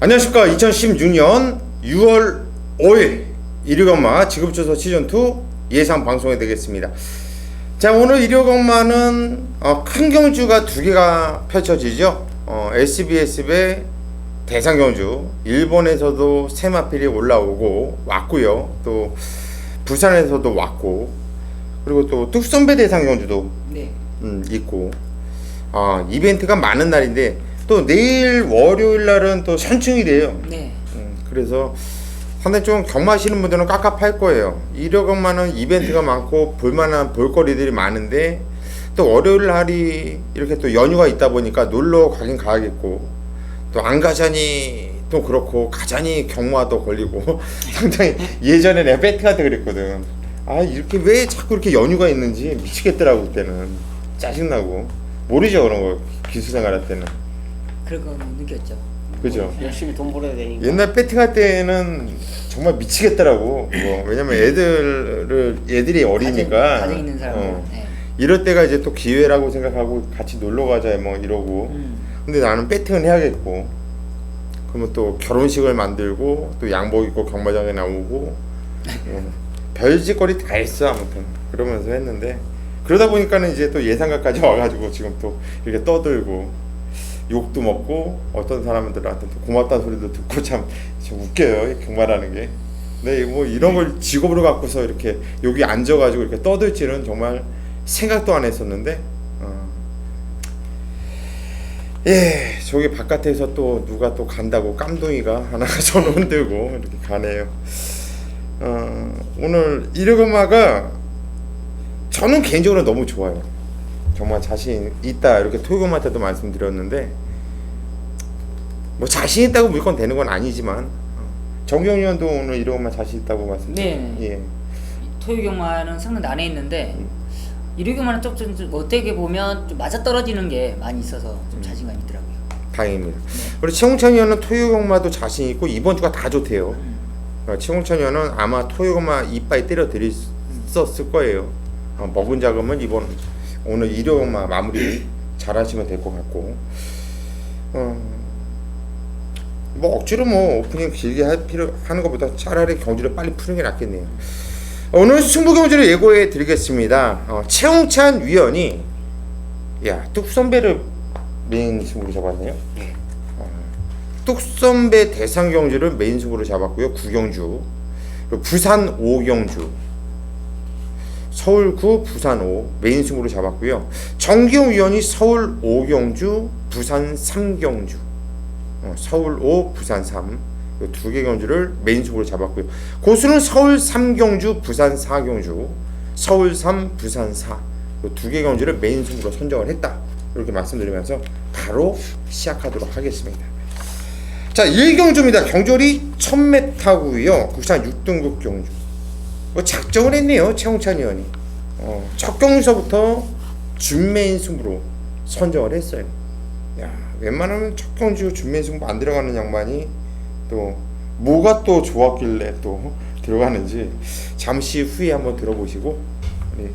안녕하십니까. 2016년 6월 5일 일요일건마 지급조서 시즌2 예상 방송이 되겠습니다. 자, 오늘 일요일건마는 큰 경주가 두 개가 펼쳐지죠. SBS의 대상경주, 일본에서도 세마필이 올라오고 왔고요. 또 부산에서도 왔고, 그리고 또 뚝섬배 대상경주도 있고, 이벤트가 많은 날인데 또 내일 월요일 날은 또 선충일이에요. 그래서 상당히 좀 경마하시는 분들은 깝깝할 거예요. 일요일건마는 이벤트가 많고 볼만한 볼거리들이 많은데 또 월요일 날이 이렇게 또 연휴가 있다 보니까 놀러 가긴 가야겠고, 또 안 가자니 또 그렇고 가자니 경마도 걸리고 상당히 예전에 내가 배팅할 때 그랬거든. 이렇게 왜 자꾸 이렇게 연휴가 있는지 미치겠더라고. 그때는 짜증나고. 모르죠 그런 거, 기수생활 할 때는. 그런 거 느꼈죠. 그죠? 열심히 돈 벌어야 되니까. 옛날 배팅할 때는 정말 미치겠더라고. 왜냐면 애들이 어리니까. 가정 있는 사람은. 이럴 때가 이제 또 기회라고 생각하고 같이 놀러 가자 뭐 이러고. 근데 나는 배팅은 해야겠고. 그러면 또 결혼식을 만들고 또 양복 입고 경마장에 나오고 별짓거리 다 했어. 아무튼 그러면서 했는데, 그러다 보니까는 이제 또 예상가까지 와가지고 지금 또 이렇게 떠들고 욕도 먹고 어떤 사람들한테 또 고맙다는 소리도 듣고 참 웃겨요, 경마라는 게. 근데 뭐 이런 걸 직업으로 갖고서 이렇게 여기 앉아가지고 이렇게 떠들지는 정말 생각도 안 했었는데, 저기 바깥에서 또 누가 또 간다고 깜둥이가 하나가 손 흔들고 이렇게 가네요. 오늘 일요일건마가 저는 개인적으로 너무 좋아요. 정말 자신 있다 이렇게 토요일건마 때도 말씀드렸는데, 뭐 자신 있다고 무조건 되는 건 아니지만 정경희 의원도 오늘 일요일건마 자신 있다고 말씀드렸어요. 토요 경마는 상당히 난해했는데 일요 경마는 좀 어떻게 보면 좀 맞아떨어지는 게 많이 있어서 좀 자신감이 있더라고요. 다행입니다. 우리 최홍찬 의원은 토요일건마도 자신 있고 이번 주가 다 좋대요. 최홍찬 의원은 아마 토요일건마 이빠이 때려 드렸었을 거예요. 먹은 자금은 오늘 일요일건마 마무리 잘하시면 될 것 같고, 뭐 억지로 뭐 오프닝 길게 하는 것보다 차라리 경주를 빨리 푸는 게 낫겠네요. 오늘 승부 경주를 예고해 드리겠습니다. 최홍찬 위원이 뚝섬배를 메인 승부로 잡았네요. 뚝섬배 대상 경주를 메인 승부로 잡았고요. 9경주, 그리고 부산 5경주, 서울 9, 부산 5 메인 승부로 잡았고요. 정기용 위원이 서울 5경주, 부산 3경주, 서울 5, 부산 3 두 개 경주를 메인 승부로 잡았고요. 고수는 서울 3경주, 부산 4경주, 서울 3, 부산 4 두 개 경주를 메인 승부로 선정을 했다. 이렇게 말씀드리면서 바로 시작하도록 하겠습니다. 자, 1경주입니다. 경주리 1000m고요. 국산 6등급 경주. 작정을 했네요, 최홍찬 의원이. 첫 경주서부터 준메인 승부로 선정을 했어요. 웬만하면 첫 경주 준메인 승부 안 들어가는 양반이 또 뭐가 또 좋았길래 또 들어가는지 잠시 후에 한번 들어보시고, 우리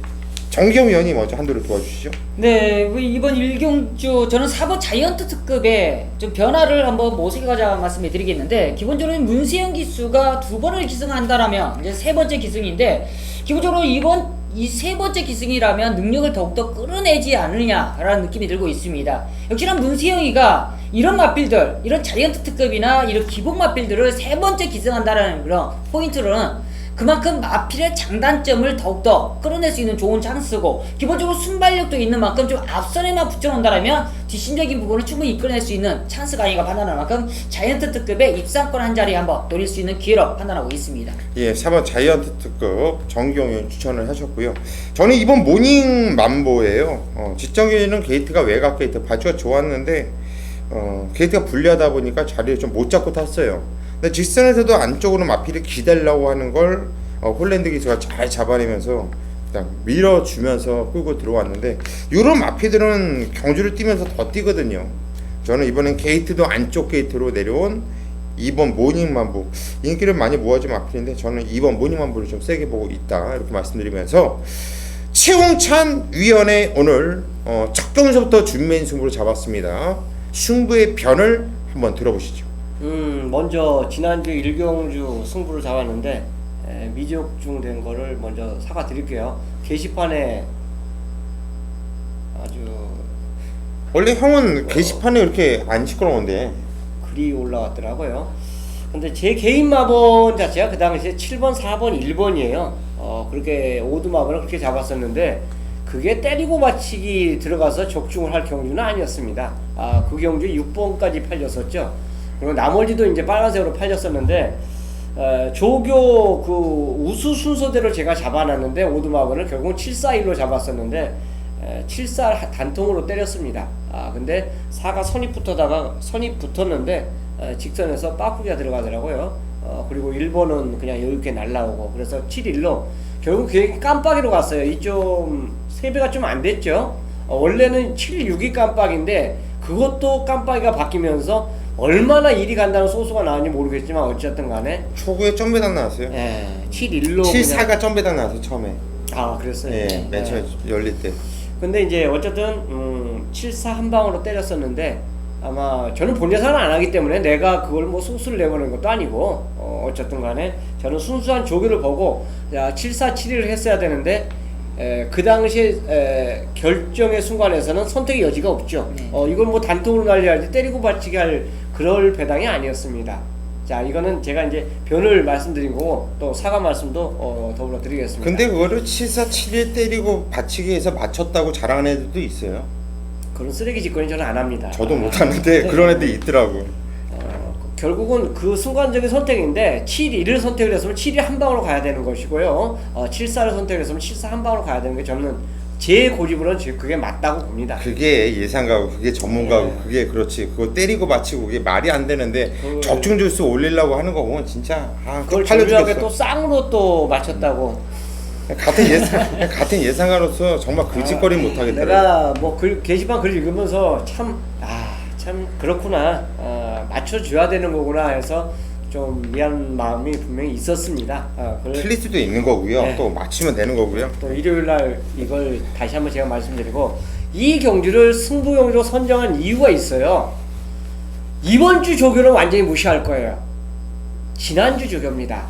정기영 의원이 먼저 한도를 도와주시죠. 네, 이번 1경주 저는 4번 자이언트 특급에 좀 변화를 한번 모색하자 말씀을 드리겠는데, 기본적으로 문세영 기수가 2번을 기승한다라면 이제 3번째 기승인데, 기본적으로 이 3번째 기승이라면 능력을 더욱더 끌어내지 않느냐라는 느낌이 들고 있습니다. 역시나 문세영이가 이런 마필들, 이런 자이언트 특급이나 이런 기본 마필들을 3번째 기승한다라는 그런 포인트로는 그만큼 마필의 장단점을 더욱더 끌어낼 수 있는 좋은 찬스고, 기본적으로 순발력도 있는 만큼 좀 앞선에만 붙여놓는다면 뒷심적인 부분을 충분히 이끌어낼 수 있는 찬스가 아닌가 판단하는 만큼 자이언트 특급의 입상권 한 자리 한번 노릴 수 있는 기회로 판단하고 있습니다. 4번 자이언트 특급 정기용 의원 추천을 하셨고요. 저는 이번 모닝 만보예요. 직전기는 게이트가 외곽 게이트 발주가 좋았는데 게이트가 불리하다 보니까 자리를 좀 못 잡고 탔어요. 근데 직선에서도 안쪽으로 마필이 기다리려고 하는 걸 홀랜드 기수가 잘 잡아내면서 그냥 밀어주면서 끌고 들어왔는데, 이런 마필들은 경주를 뛰면서 더 뛰거든요. 저는 이번엔 게이트도 안쪽 게이트로 내려온 2번 모닝만보, 인기를 많이 모아준 마필인데 저는 2번 모닝만보를 좀 세게 보고 있다, 이렇게 말씀드리면서 최홍찬 위원의 오늘 첫 경기서부터 준메인 승부를 잡았습니다. 승부의 변을 한번 들어보시죠. 먼저 지난주 일경주 승부를 잡았는데 미적중된 거를 먼저 사과드릴게요. 게시판에 아주 원래 형은 게시판에 이렇게 안 시끄러운데. 글이 올라왔더라고요. 근데 제 개인 마번 자체가 그 당시에 7번, 4번, 1번이에요. 그렇게 오두마번을 그렇게 잡았었는데 그게 때리고 맞히기 들어가서 적중을 할 경주는 아니었습니다. 그 경주 6번까지 팔렸었죠. 그리고 나머지도 이제 빨간색으로 팔렸었는데 조교 그 우수 순서대로 제가 잡아놨는데 오두마번을 결국 741로 잡았었는데 74 단통으로 때렸습니다. 근데 4가 선입 붙었는데 직선에서 빠꾸기가 들어가더라고요. 그리고 1번은 그냥 여유있게 날라오고 그래서 7-1로 결국 그게 깜빡이로 갔어요. 이 좀 3배가 좀 안 됐죠. 원래는 7-6이 깜빡인데 그것도 깜빡이가 바뀌면서 얼마나 일이 간다는 소수가 나왔는지 모르겠지만 어쨌든 간에 초구에 점배당 나왔어요. 7-1로 7-4가 점배당 나왔어요 처음에. 그랬어요. 예, 맨 처음에 열릴 때. 근데 이제 어쨌든 7-4 한 방으로 때렸었는데 아마 저는 본 예상을 안 하기 때문에 내가 그걸 뭐 소수를 내보는 것도 아니고 어쨌든 간에 저는 순수한 조교를 보고 7-4, 7-1을 했어야 되는데 그 당시에 결정의 순간에서는 선택의 여지가 없죠. 네. 이걸 뭐 단통으로 날려야지 때리고 받치게 할 그럴 배당이 아니었습니다. 자, 이거는 제가 이제 변을 말씀드린 거고 또 사과 말씀도 더불어 드리겠습니다. 근데 그거를 7-4, 7-1 때리고 받치기 해서 맞췄다고 자랑하는 애들도 있어요. 그런 쓰레기 짓거리는 저는 안 합니다. 저도 못하는데 그런 애들이 있더라고. 결국은 그 순간적인 선택인데 7-1을 선택을 했으면 7-1 한 방으로 가야 되는 것이고요. 7-4를 선택을 했으면 7-4 한 방으로 가야 되는 게 저는 제 고집으로는 그게 맞다고 봅니다. 그게 예상가고 그게 전문가고 네. 그게 그렇지. 그거 때리고 받치고 그게 말이 안 되는데 적중 주수 올리려고 하는 거 보면 진짜 그걸 팔려 절묘하게 죽겠어. 또 쌍으로 또 맞췄다고. 같은 예상가로서 정말 글짓거리 못 하겠더라고. 내가 뭐 게시판 글 읽으면서 참 그렇구나. 맞춰줘야 되는 거구나 해서 좀 미안 마음이 분명히 있었습니다. 틀릴 수도 있는 거고요. 네. 또 맞추면 되는 거고요. 또 일요일 날 이걸 다시 한번 제가 말씀드리고 이 경주를 승부 경주로 선정한 이유가 있어요. 이번 주 조교는 완전히 무시할 거예요. 지난주 조교입니다.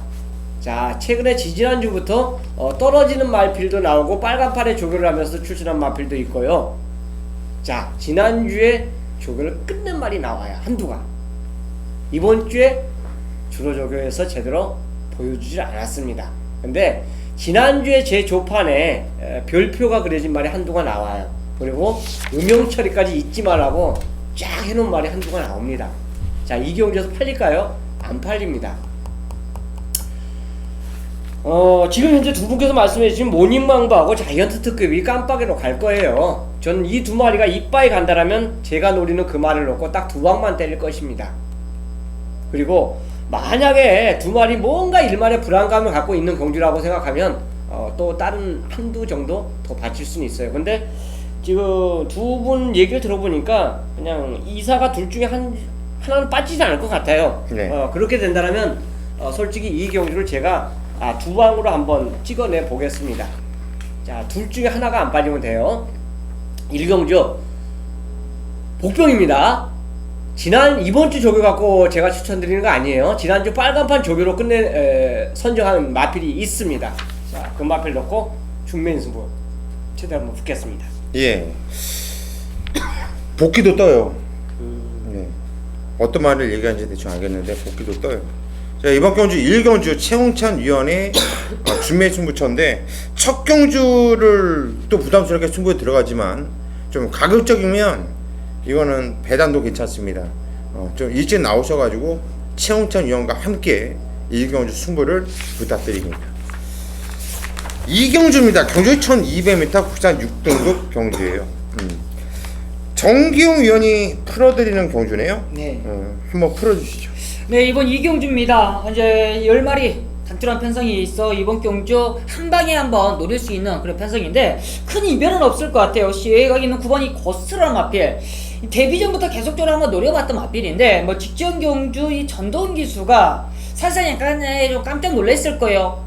자, 최근에 지지난주부터 떨어지는 말필도 나오고 빨간판에 조교를 하면서 출전한 말필도 있고요. 자, 지난주에 조교를 끝낸 말이 나와요. 한두가. 이번 주에 주로 조교에서 제대로 보여주질 않았습니다. 근데 지난주에 제 조판에 별표가 그려진 말이 한두가 나와요. 그리고 음영 처리까지 잊지 말라고 쫙 해놓은 말이 한두가 나옵니다. 자, 이 경주에서 팔릴까요? 안 팔립니다. 지금 현재 두 분께서 말씀해 주신 모닝망부하고 자이언트 특급이 깜빡이로 갈 거예요. 저는 이 두 마리가 이빠이 간다라면 제가 노리는 그 말을 놓고 딱 두 방만 때릴 것입니다. 그리고 만약에 두 마리 뭔가 일말의 불안감을 갖고 있는 경주라고 생각하면 또 다른 한두 정도 더 받칠 수는 있어요. 근데 지금 두 분 얘기를 들어보니까 그냥 이사가 둘 중에 하나는 빠지지 않을 것 같아요. 네. 그렇게 된다면 솔직히 이 경주를 제가 두 방으로 한번 찍어내 보겠습니다. 자, 둘 중에 하나가 안 빠지면 돼요. 1경주 복병입니다. 이번 주 조교 갖고 제가 추천드리는 거 아니에요. 지난주 빨간판 조교로 선정한 마필이 있습니다. 자, 그 마필 넣고 중매인 승부 최대한 한번 붙겠습니다. 예. 복귀도 떠요. 네. 어떤 말을 얘기하는지 대충 알겠는데 복귀도 떠요. 자, 이번 경주 1경주 최홍찬 위원의 준매 승부처인데 첫 경주를 또 부담스럽게 승부에 들어가지만 좀 가급적이면 이거는 배당도 괜찮습니다. 좀 일찍 나오셔가지고 최홍찬 위원과 함께 1경주 승부를 부탁드립니다. 2경주입니다. 경주 1200m 국산 6등급 경주예요. 정기용 위원이 풀어드리는 경주네요. 네. 한번 풀어주시죠. 네, 이번 이경주입니다. 현재 10마리 단출한 편성이 있어 이번 경주 한 방에 한번 노릴 수 있는 그런 편성인데 큰 이변은 없을 것 같아요. 시외각 있는 9번이 거스르는 마필. 데뷔 전부터 계속적으로 한번 노려봤던 마필인데 뭐 직전 경주 이 전동 기수가 살살 약간 좀 깜짝 놀랐을 거예요.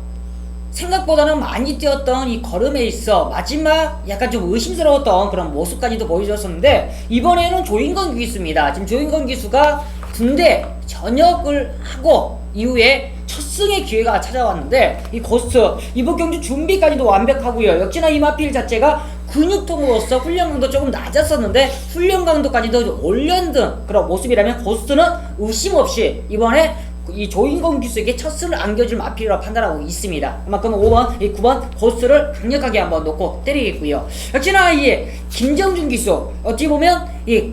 생각보다는 많이 뛰었던 이 걸음에 있어 마지막 약간 좀 의심스러웠던 그런 모습까지도 보여줬었는데 이번에는 조인건 기수입니다. 지금 조인건 기수가 군대 전역을 하고 이후에 첫 승의 기회가 찾아왔는데 이 고스트 이번 경주 준비까지도 완벽하고요. 역시나 이마필 자체가 근육통으로서 훈련 강도 조금 낮았었는데 훈련 강도까지도 올려둔 그런 모습이라면 고스트는 의심 없이 이번에 이 조인공 기수에게 첫 승을 안겨줄 마필이라고 판단하고 있습니다. 그만큼 5번, 9번 고스트를 강력하게 한번 놓고 때리겠고요. 역시나 이 김정준 기수 어찌 보면 이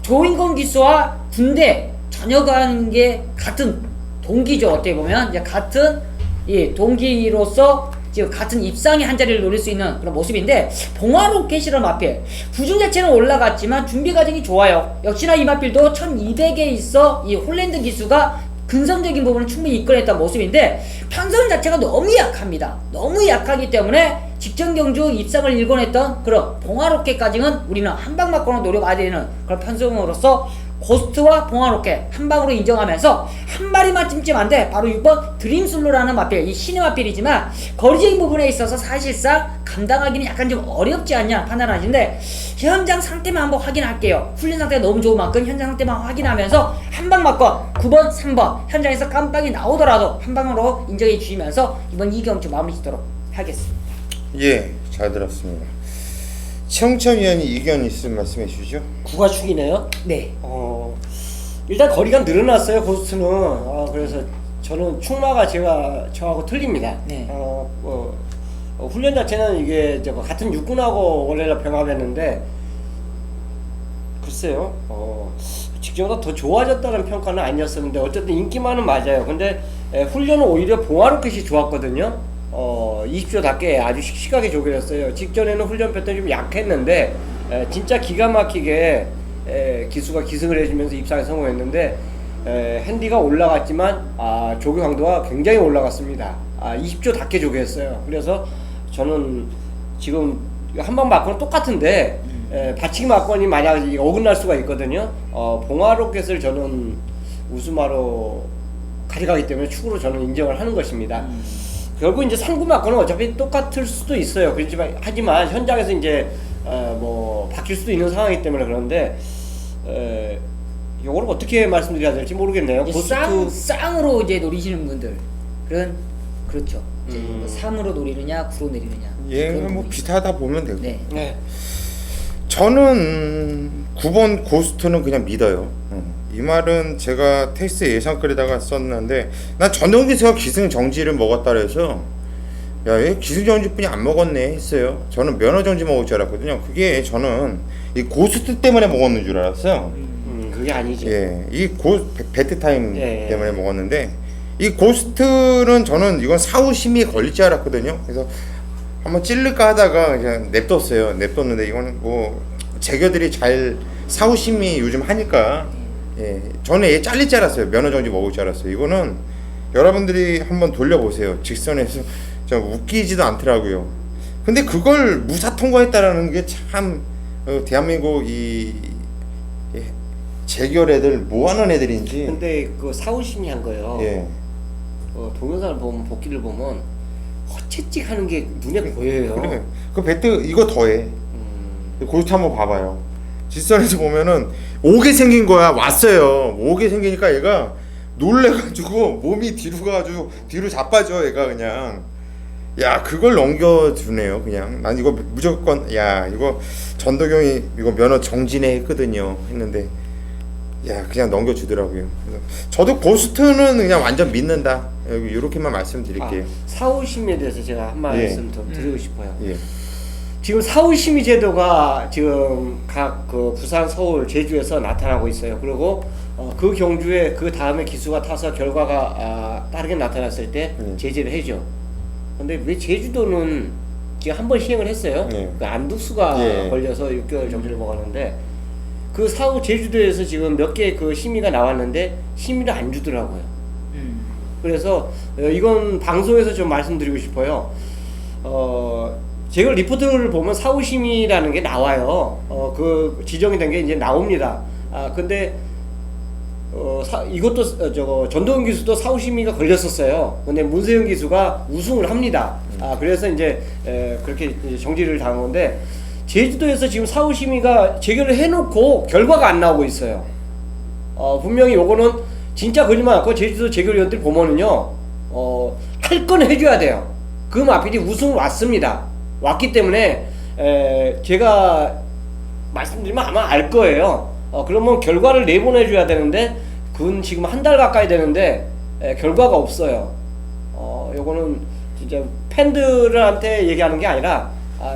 조인공 기수와 군대 전역한 게 같은 동기죠. 어떻게 보면 이제 같은 이 동기로서 지금 같은 입상의 한 자리를 노릴 수 있는 그런 모습인데 봉화로켓이라는 마필 구중 자체는 올라갔지만 준비 과정이 좋아요. 역시나 이 마필도 1200에 있어 이 홀랜드 기수가 근성적인 부분을 충분히 이끌어냈던 모습인데 편성 자체가 너무 약합니다. 너무 약하기 때문에 직전 경주 입상을 일궈냈던 그런 봉화로켓까지는 우리는 한 방 맞고는 노려봐야 되는 그런 편성으로서 고스트와 봉화로켓 한 방으로 인정하면서 한 마리만 찜찜한데 바로 6번 드림슬로라는 마필 이 신의 마필이지만 거리적인 부분에 있어서 사실상 감당하기는 약간 좀 어렵지 않냐 판단하시는데 현장 상태만 한번 확인할게요. 훈련 상태가 너무 좋은 만큼 현장 상태만 확인하면서 한 방 맞고 9번 3번 현장에서 깜빡이 나오더라도 한 방으로 인정해 주시면서 이번 2경주 마무리 짓도록 하겠습니다. 예, 잘 들었습니다. 청천위원이 의견 있으면 말씀해 주시죠. 구가축이네요. 네. 일단 거리가 늘어났어요 고스트는. 그래서 저는 충마가 제가 저하고 틀립니다. 네. 훈련 자체는 이게 이제 뭐 같은 육군하고 원래는 병합했는데 글쎄요. 직전보다 더 좋아졌다는 평가는 아니었었는데 어쨌든 인기만은 맞아요. 근데 훈련은 오히려 봉화로켓이 좋았거든요. 20조답게 아주 씩씩하게 조결했어요. 직전에는 훈련 패턴이 좀 약했는데 진짜 기가 막히게 기수가 기승을 해주면서 입상에 성공했는데 핸디가 올라갔지만 조교 강도가 굉장히 올라갔습니다. 20조답게 조교했어요. 그래서 저는 지금 한 방 맞고는 똑같은데 받치기 맞건이 만약 어긋날 수가 있거든요. 봉화로켓을 저는 우수마로 가져가기 때문에 축으로 저는 인정을 하는 것입니다. 결국 이제 상구 맞고는 어차피 똑같을 수도 있어요. 그렇지만 하지만 현장에서 이제 뭐 바뀔 수도 있는 상황이기 때문에 그런데 이거를 어떻게 말씀드려야 될지 모르겠네요. 쌍으로 이제 노리시는 분들은 그렇죠. 이제 뭐 3으로 노리느냐 9로 내리느냐. 예, 그런 뭐 부분이 비슷하다 보면 되고. 네. 네. 저는 9번 고스트는 그냥 믿어요. 이 말은 제가 테스트 예상글에다가 썼는데 난 전동기수가 기승정지를 먹었다 그래서 야얘 기승정지뿐이 안 먹었네 했어요. 저는 면허정지 먹을 줄 알았거든요. 그게 저는 이 고스트 때문에 먹었는 줄 알았어요. 그게 아니죠. 예, 이 배트타임 예. 때문에 먹었는데 이 고스트는 저는 이건 사후심이 걸릴 줄 알았거든요. 그래서 한번 찔를까 하다가 그냥 냅뒀어요. 냅뒀는데 이거는 뭐 재교들이 잘 사후심이 요즘 하니까 예, 저는 얘 잘릴 줄 알았어요. 면허정지 먹을 줄 알았어요. 이거는 여러분들이 한번 돌려보세요. 직선에서 좀 웃기지도 않더라고요. 근데 그걸 무사 통과했다라는 게 참 대한민국 이 재결 애들 뭐하는 애들인지. 근데 그 사우심이 한 거예요. 예. 동영상을 보면 복귀를 보면 허채찍 하는 게 눈에 보여요. 그래. 그 배트 이거 더해. 고스트 한번 봐봐요. 직선에서 보면은 오게 생긴 거야. 왔어요. 오게 생기니까 얘가 놀래가지고 몸이 뒤로 가가지고 뒤로 자빠져. 얘가 그냥 야 그걸 넘겨주네요. 그냥 난 이거 무조건 야 이거 전도경이 이거 면허 정지네 했거든요. 했는데 야 그냥 넘겨주더라고요. 그래서 저도 고스트는 그냥 완전 믿는다. 여기 이렇게만 말씀드릴게요. 사후심에 대해서 제가 한 말씀 더 드리고 싶어요. 예. 지금 사후심의 제도가 지금 각 그 부산, 서울, 제주에서 나타나고 있어요. 그리고 그 경주에 그 다음에 기수가 타서 결과가 다르게 나타났을 때 제재를 해줘. 근데 왜 제주도는 지금 한 번 시행을 했어요. 그 안둑수가 걸려서 6개월 정지를 먹었는데 그 사후 제주도에서 지금 몇 개 그 심의가 나왔는데 심의를 안 주더라고요. 그래서 이건 방송에서 좀 말씀드리고 싶어요. 제가 리포트를 보면 사후심의라는 게 나와요. 그 지정이 된 게 이제 나옵니다. 근데 이것도 저거 전도현 기수도 사후심의가 걸렸었어요. 근데 문세영 기수가 우승을 합니다. 그래서 이제 그렇게 이제 정지를 당한 건데 제주도에서 지금 사후심의가 재결을 해놓고 결과가 안 나오고 있어요. 분명히 요거는 진짜 거짓말 않고 제주도 재결위원들 보면은요, 할 건 해줘야 돼요. 그 마필이 우승 왔습니다. 왔기 때문에 제가 말씀드리면 아마 알 거예요. 그러면 결과를 내보내줘야 되는데 그건 지금 한 달 가까이 되는데 결과가 없어요. 요거는 진짜 팬들한테 얘기하는 게 아니라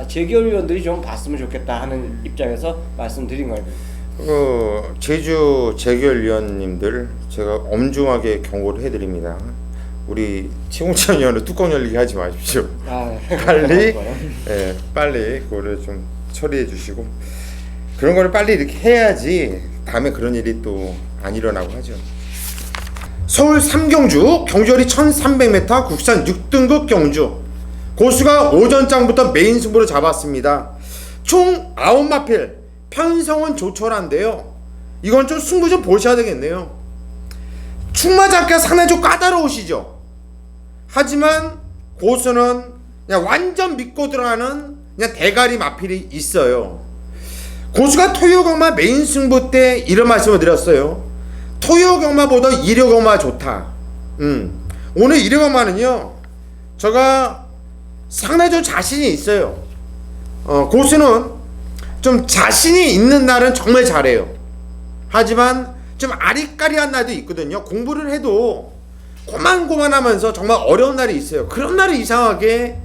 재결위원들이 좀 봤으면 좋겠다 하는 입장에서 말씀드린 거예요. 제주 재결위원님들 제가 엄중하게 경고를 해드립니다. 우리 최공찬 위원은 뚜껑 열리게 하지 마십시오. 빨리 그거를 좀 처리해 주시고 그런 거를 빨리 이렇게 해야지 다음에 그런 일이 또 안 일어나고 하죠. 서울 삼경주 경주거리 1300m 국산 6등급 경주 고수가 오전장부터 메인 승부를 잡았습니다. 총 9마필 편성은 조촐한데요. 이건 좀 승부 좀 보셔야 되겠네요. 축마 잡기가 상당히 좀 까다로우시죠. 하지만 고수는 그냥 완전 믿고 들어가는 그냥 대가리 마필이 있어요. 고수가 토요경마 메인 승부 때 이런 말씀을 드렸어요. 토요경마보다 일요경마 좋다. 오늘 일요경마는요 제가 상당히 좀 자신이 있어요. 고수는 좀 자신이 있는 날은 정말 잘해요. 하지만 좀 아리까리한 날도 있거든요. 공부를 해도 고만고만하면서 정말 어려운 날이 있어요. 그런 날은 이상하게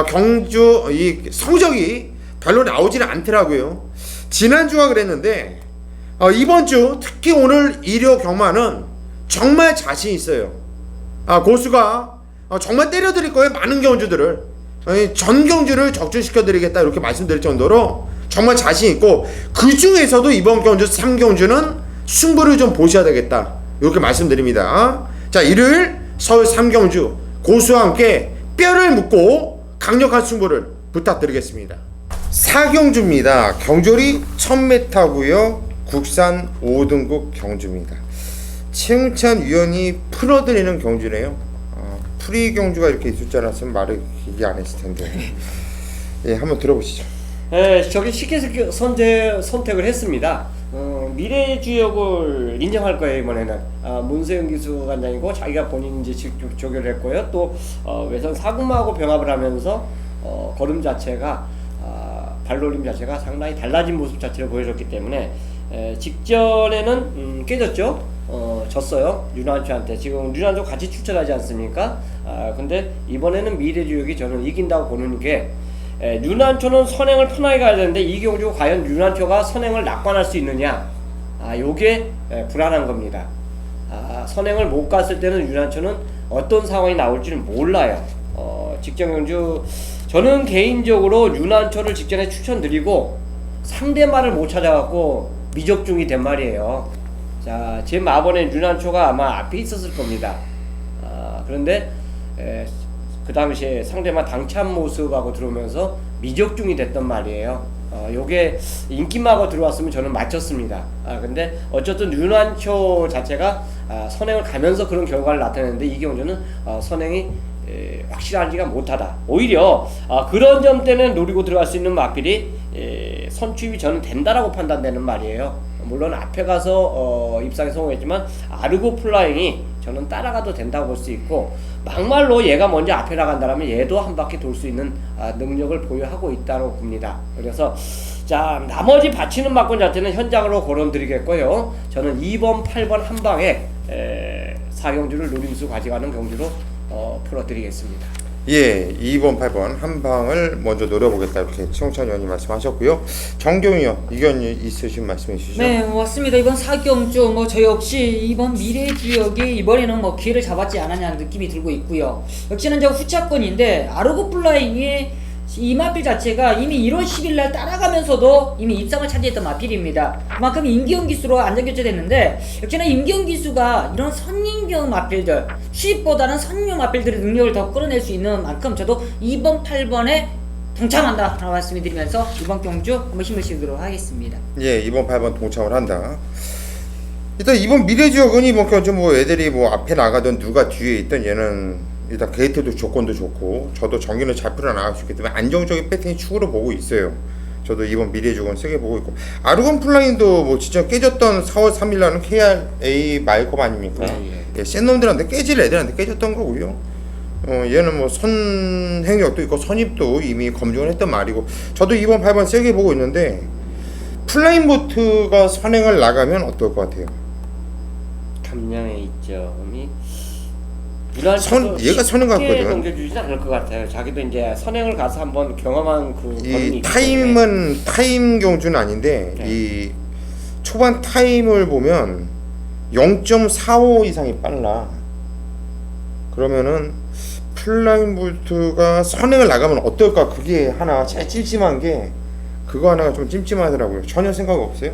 경주 이 성적이 별로 나오지는 않더라고요. 지난주가 그랬는데 이번주 특히 오늘 일요 경마는 정말 자신 있어요. 고수가 정말 때려드릴 거예요. 많은 경주들을 전 경주를 적중시켜드리겠다 이렇게 말씀드릴 정도로 정말 자신 있고 그 중에서도 이번 경주 3경주는 승부를 좀 보셔야 되겠다 이렇게 말씀드립니다. 자, 일요일 서울 3경주 고수와 함께 뼈를 묻고 강력한 승부를 부탁드리겠습니다. 4경주입니다. 경주거리 1000m고요. 국산 5등급 경주입니다. 최웅찬 위원이 풀어드리는 경주네요. 프리 경주가 이렇게 있을 줄 알았으면 말을 얘기 안 했을 텐데. 예, 한번 들어보시죠. 저기 쉽게 선택을 했습니다. 미래 주역을 인정할 거예요. 이번에는 문세영 기수관장이고 자기가 본인 이제 직접 조교를 했고요. 또 외선 사구마하고 병합을 하면서 걸음 자체가 발놀림 자체가 상당히 달라진 모습 자체를 보여줬기 때문에 직전에는 깨졌죠. 졌어요. 류난초한테. 지금 류난초 같이 출전하지 않습니까? 근데 이번에는 미래주역이 저는 이긴다고 보는 게 류난초는 선행을 편하게 가야 되는데 이경주 과연 류난초가 선행을 낙관할 수 있느냐? 요게 불안한 겁니다. 선행을 못 갔을 때는 류난초는 어떤 상황이 나올지는 몰라요. 직전 경주 저는 개인적으로 류난초를 직전에 추천드리고 상대 말을 못 찾아갖고 미적중이 된 말이에요. 자, 제 마번에 류난초가 아마 앞에 있었을 겁니다. 그런데 그 당시에 상대만 당찬 모습하고 들어오면서 미적중이 됐던 말이에요. 요게 인기마고 들어왔으면 저는 맞췄습니다. 근데 어쨌든 류난초 자체가 선행을 가면서 그런 결과를 나타냈는데 이 경주는 선행이 확실하지가 못하다. 오히려 그런 점 때문에 노리고 들어갈 수 있는 마필이 선취입이 저는 된다라고 판단되는 말이에요. 물론 앞에 가서 입상에 성공했지만 아르고 플라잉이 저는 따라가도 된다고 볼 수 있고 막말로 얘가 먼저 앞에 나간다면 얘도 한 바퀴 돌 수 있는 능력을 보유하고 있다고 봅니다. 그래서 자, 나머지 받치는 막권 자체는 현장으로 거론드리겠고요. 저는 2번, 8번 한 방에 4경주를 노림수 가져가는 경주로 풀어드리겠습니다. 예, 2번, 8번 한 방을 먼저 노려보겠다 이렇게 최홍찬 의원님 말씀하셨고요. 정경 의원 의견 있으신 말씀해 주시죠. 네, 맞습니다. 이번 4경주 저 역시 이번 미래주역이 이번에는 기회를 잡았지 않았냐는 느낌이 들고 있고요. 역시는 저 후차권인데 아르고 플라잉이 이 마필 자체가 이미 1월 10일날 따라가면서도 이미 입상을 차지했던 마필입니다. 그만큼 임기영 기수로 안전교체됐는데 역시나 임기영 기수가 이런 선임경 마필들 수입보다는 선임경 마필들의 능력을 더 끌어낼 수 있는 만큼 저도 2번 8번에 동참한다 라고 말씀드리면서 이번 경주 한번 힘을 실도록 하겠습니다. 예, 2번 8번 동참을 한다. 일단 이번 미래지역은 이번 경주 애들이 앞에 나가던 누가 뒤에 있던 얘는 일단 게이트도 조건도 좋고 저도 정기는 잘 풀어나갈 수 있기 때문에 안정적인 배팅이 축으로 보고 있어요. 저도 이번 미래주건 세게 보고 있고 아르곤 플라인도 뭐 진짜 깨졌던 4월 3일 날은 KRA 마이컵 아닙니까? 예, 센 놈들한테 깨질 애들한테 깨졌던 거고요. 얘는 뭐 선행력도 있고 선입도 이미 검증을 했던 말이고 저도 이번 8번 세게 보고 있는데 플라잉보트가 선행을 나가면 어떨 것 같아요? 감량의 이점이 얘가 선행 같거든. 넘겨주지는 않을 것 같아요. 자기도 이제 선행을 가서 한번 경험한 그 이 타임은 타임 경주는 아닌데 네. 이 초반 타임을 보면 0.45 이상이 빨라. 그러면은 플라잉보트가 선행을 나가면 어떨까? 그게 하나 제일 찜찜한 게 그거 하나가 좀 찜찜하더라고요. 전혀 생각 없어요?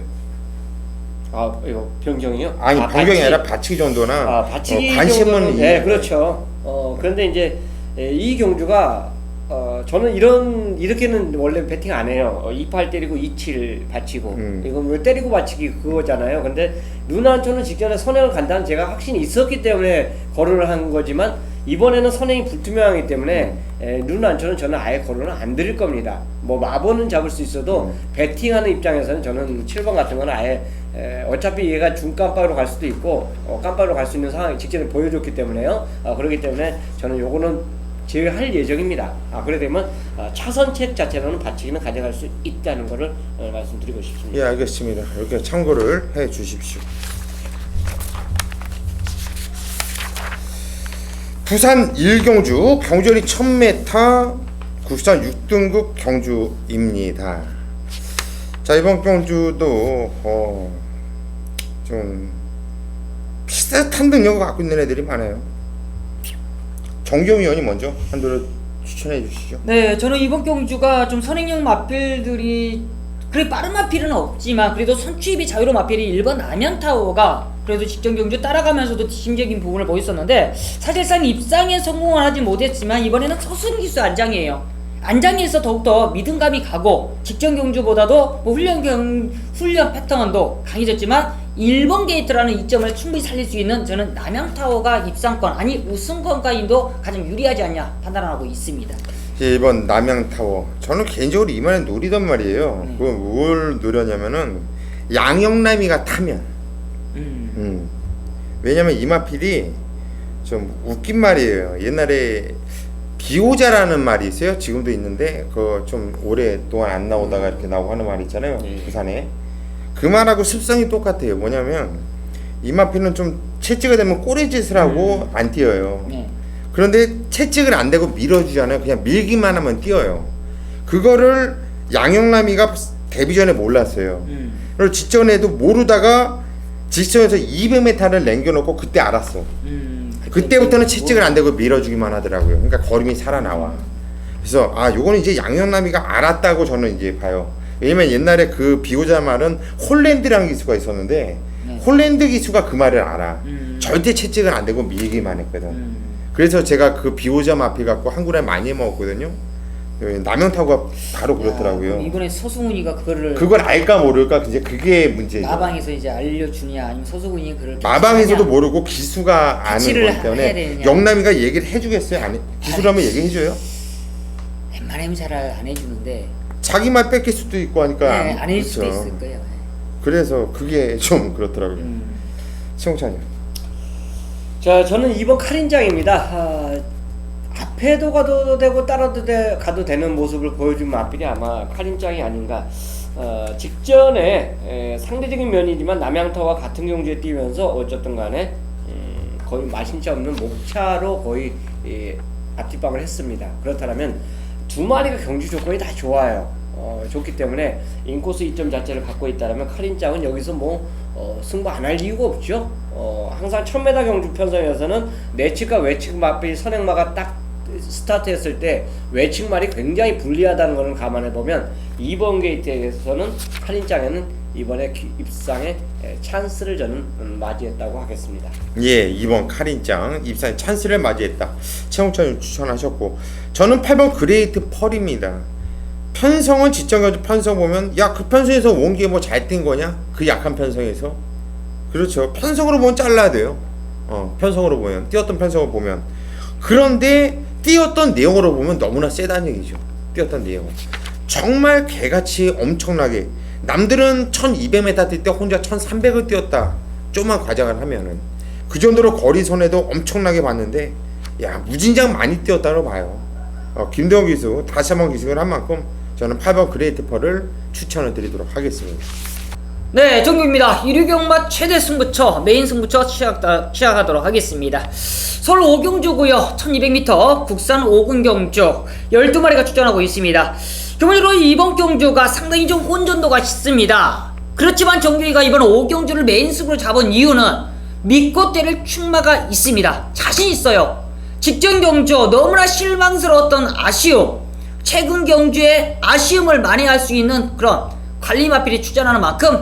아 이거 변경이요? 아니 변경이 아니라 받치기 정도나 받치기 관심은 정도는, 네 그렇죠. 그런데 이제 이 경주가 저는 이렇게는 원래 배팅 안 해요. 28 때리고 27 받치고 이건 왜 때리고 받치기 그거잖아요. 근데 눈안초는 직전에 선행을 간다는 제가 확신이 있었기 때문에 거론을 한 거지만 이번에는 선행이 불투명하기 때문에 눈안초는 저는 아예 거론을 안 드릴 겁니다. 뭐 마번은 잡을 수 있어도 배팅하는 입장에서는 저는 7번 같은 건 아예 어차피 얘가 중깜빡으로 갈 수도 있고 깜빡으로 갈 수 있는 상황이 직전에 보여줬기 때문에요. 그렇기 때문에 저는 요거는 제외할 예정입니다. 그래 되면 차선책 자체로는 받치기는 가져갈 수 있다는 것을 말씀드리고 싶습니다. 예 알겠습니다. 이렇게 참고를 해 주십시오. 부산 1경주 경주리 1000m 국산 6등급 경주입니다. 자 이번 경주도 좀 비슷한 능력을 갖고 있는 애들이 많아요. 정경 위원이 먼저 한도를 추천해 주시죠. 네, 저는 이번 경주가 좀 선행력 마필들이 그래 빠른 마필은 없지만 그래도 선취입이 자유로운 마필이 1번 남양타워가 그래도 직전 경주 따라가면서도 팀적인 부분을 보였었는데 사실상 입상에 성공을 하지 못했지만 이번에는 서순기수 안장이에요. 안장에서 더욱더 믿음감이 가고 직전 경주보다도 뭐 훈련 패턴도 강해졌지만 1번 게이트라는 이점을 충분히 살릴 수 있는 저는 남양타워가 입상권 아니 우승권까지도 가장 유리하지 않냐 판단하고 있습니다. 1번 남양타워 저는 개인적으로 이만에 노리던 말이에요. 그건 뭘 노렸냐면은 양영남이가 타면 왜냐면 이마필이 좀 웃긴 말이에요. 옛날에 비오자라는 말이 있어요. 지금도 있는데 그거 좀 오랫동안 안 나오다가 이렇게 나오고 하는 말 있잖아요. 부산에 그 말하고 습성이 똑같아요. 뭐냐면 이마필은 좀 채찍이 되면 꼬리짓을 하고 안 뛰어요. 그런데 채찍을 안 대고 밀어주잖아요. 그냥 밀기만 하면 뛰어요. 그거를 양영남이가 데뷔 전에 몰랐어요. 그리고 직전에도 모르다가 직전에서 200m를 남겨놓고 그때 알았어. 그때부터는 채찍을 안 대고 밀어주기만 하더라고요. 그러니까 걸음이 살아나와. 그래서 요거는 이제 양영남이가 알았다고 저는 이제 봐요. 왜냐면 옛날에 그 비오자 말은 홀랜드라는 기수가 있었는데 홀랜드 기수가 그 말을 알아. 절대 채찍을 안 대고 밀기만 했거든. 그래서 제가 그 비오자 마필 갖고 한국에 많이 먹었거든요. 남양타구가 바로 그렇더라고요. 이번에 서승훈이가 그걸 알까 모를까 이제 그게 문제죠. 마방에서 이제 알려주냐 아니면 서승훈이 그걸 마방에서도 모르고 기수가 아는 거기 때문에 되느냐. 영남이가 얘기를 해주겠어요? 아니 기수라면 얘기해줘요? 웬만하면 잘 안 해주는데 자기 말 뺏길 수도 있고 하니까 안 해줄 수도 있을 거예요. 그래서 그게 좀 그렇더라고요. 시홍찬이요. 자 저는 2번 카린장입니다. 앞에도 가도 되고 따라도 가도 되는 모습을 보여준 마필이 아마 카린장이 아닌가. 직전에 상대적인 면이지만 남양타와 같은 경주에 뛰면서 어쨌든 간에 거의 마심차 없는 목차로 거의 앞뒷방을 했습니다. 그렇다면 두 마리가 경주 조건이 다 좋아요. 좋기 때문에 인코스 이점 자체를 갖고 있다면 카린장은 여기서 뭐 승부 안 할 이유가 없죠. 항상 1000m 경주 편성에서는 내측과 외측 마필 선행마가 딱 스타트했을 때 외측 말이 굉장히 불리하다는 것을 감안해 보면 2번 게이트에서는 카린장에는 이번에 입상에 찬스를 저는 맞이했다고 하겠습니다. 예, 2번 카린장 입상에 찬스를 맞이했다. 최홍찬님 추천하셨고 저는 8번 그레이트 펄입니다. 편성은 직전까지 편성 보면 야 그 편성에서 원기에 뭐 잘 뛴 거냐? 그 약한 편성에서 그렇죠. 편성으로 보면 잘라야 돼요. 편성으로 보면 뛰었던 편성을 보면 그런데 뛰었던 내용으로 보면 너무나 세다는 얘기죠. 뛰었던 내용 정말 개같이 엄청나게, 남들은 1200m 뛸 때 혼자 1300을 뛰었다, 조금만 과장을 하면은 그 정도로 거리선에도 엄청나게 봤는데, 야, 무진장 많이 뛰었다고 봐요. 김도영 기수 다시 한번 기승을 한 만큼 저는 8번 그레이트 펄을 추천을 드리도록 하겠습니다. 네, 정규입니다. 이류경마 최대 승부처, 메인 승부처 시작하도록 하겠습니다. 서울 오경주고요. 1200m 국산 5군 경주 12마리가 출전하고 있습니다. 기본적으로 이번 경주가 상당히 좀 혼전도가 있습니다. 그렇지만 정규이가 이번 5경주를 메인 승부로 잡은 이유는 믿고 때릴 충마가 있습니다. 자신 있어요. 직전 경주 너무나 실망스러웠던 아쉬움, 최근 경주에 아쉬움을 만회할 수 있는 그런 관리 마필이 출전하는 만큼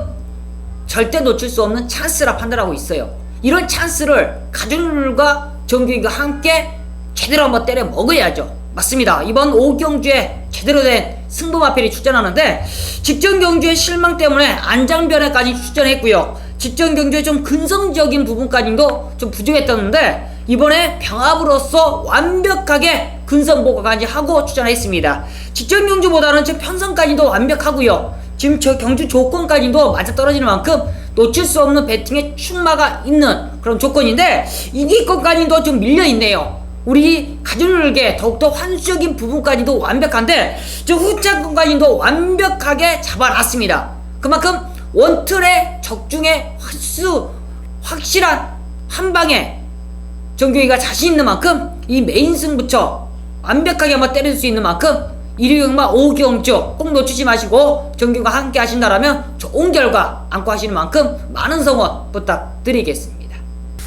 절대 놓칠 수 없는 찬스라 판단하고 있어요. 이런 찬스를 가족들과 정규이가 함께 제대로 한번 때려 먹어야죠. 맞습니다. 이번 5경주에 제대로 된 승부 마필이 출전하는데, 직전 경주의 실망 때문에 안장변에까지 출전했고요. 직전 경주에 좀 근성적인 부분까지도 좀 부족했었는데, 이번에 병합으로서 완벽하게 근성보강까지 하고 출전했습니다. 직전 경주보다는 제 편성까지도 완벽하고요. 지금 저 경주 조건까지도 맞아 떨어지는 만큼 놓칠 수 없는 배팅에 충마가 있는 그런 조건인데, 이기권까지도 좀 밀려있네요. 우리 가족에게 더욱더 환수적인 부분까지도 완벽한데, 저 후차권까지도 완벽하게 잡아놨습니다. 그만큼 원틀의 적중에 확실한 한방에 정규이가 자신 있는 만큼 이 메인 승부처 완벽하게 한번 때릴 수 있는 만큼 이류경마 5경주 꼭 놓치지 마시고 정규가 함께 하신다라면 좋은 결과 안고 하시는 만큼 많은 성원 부탁드리겠습니다.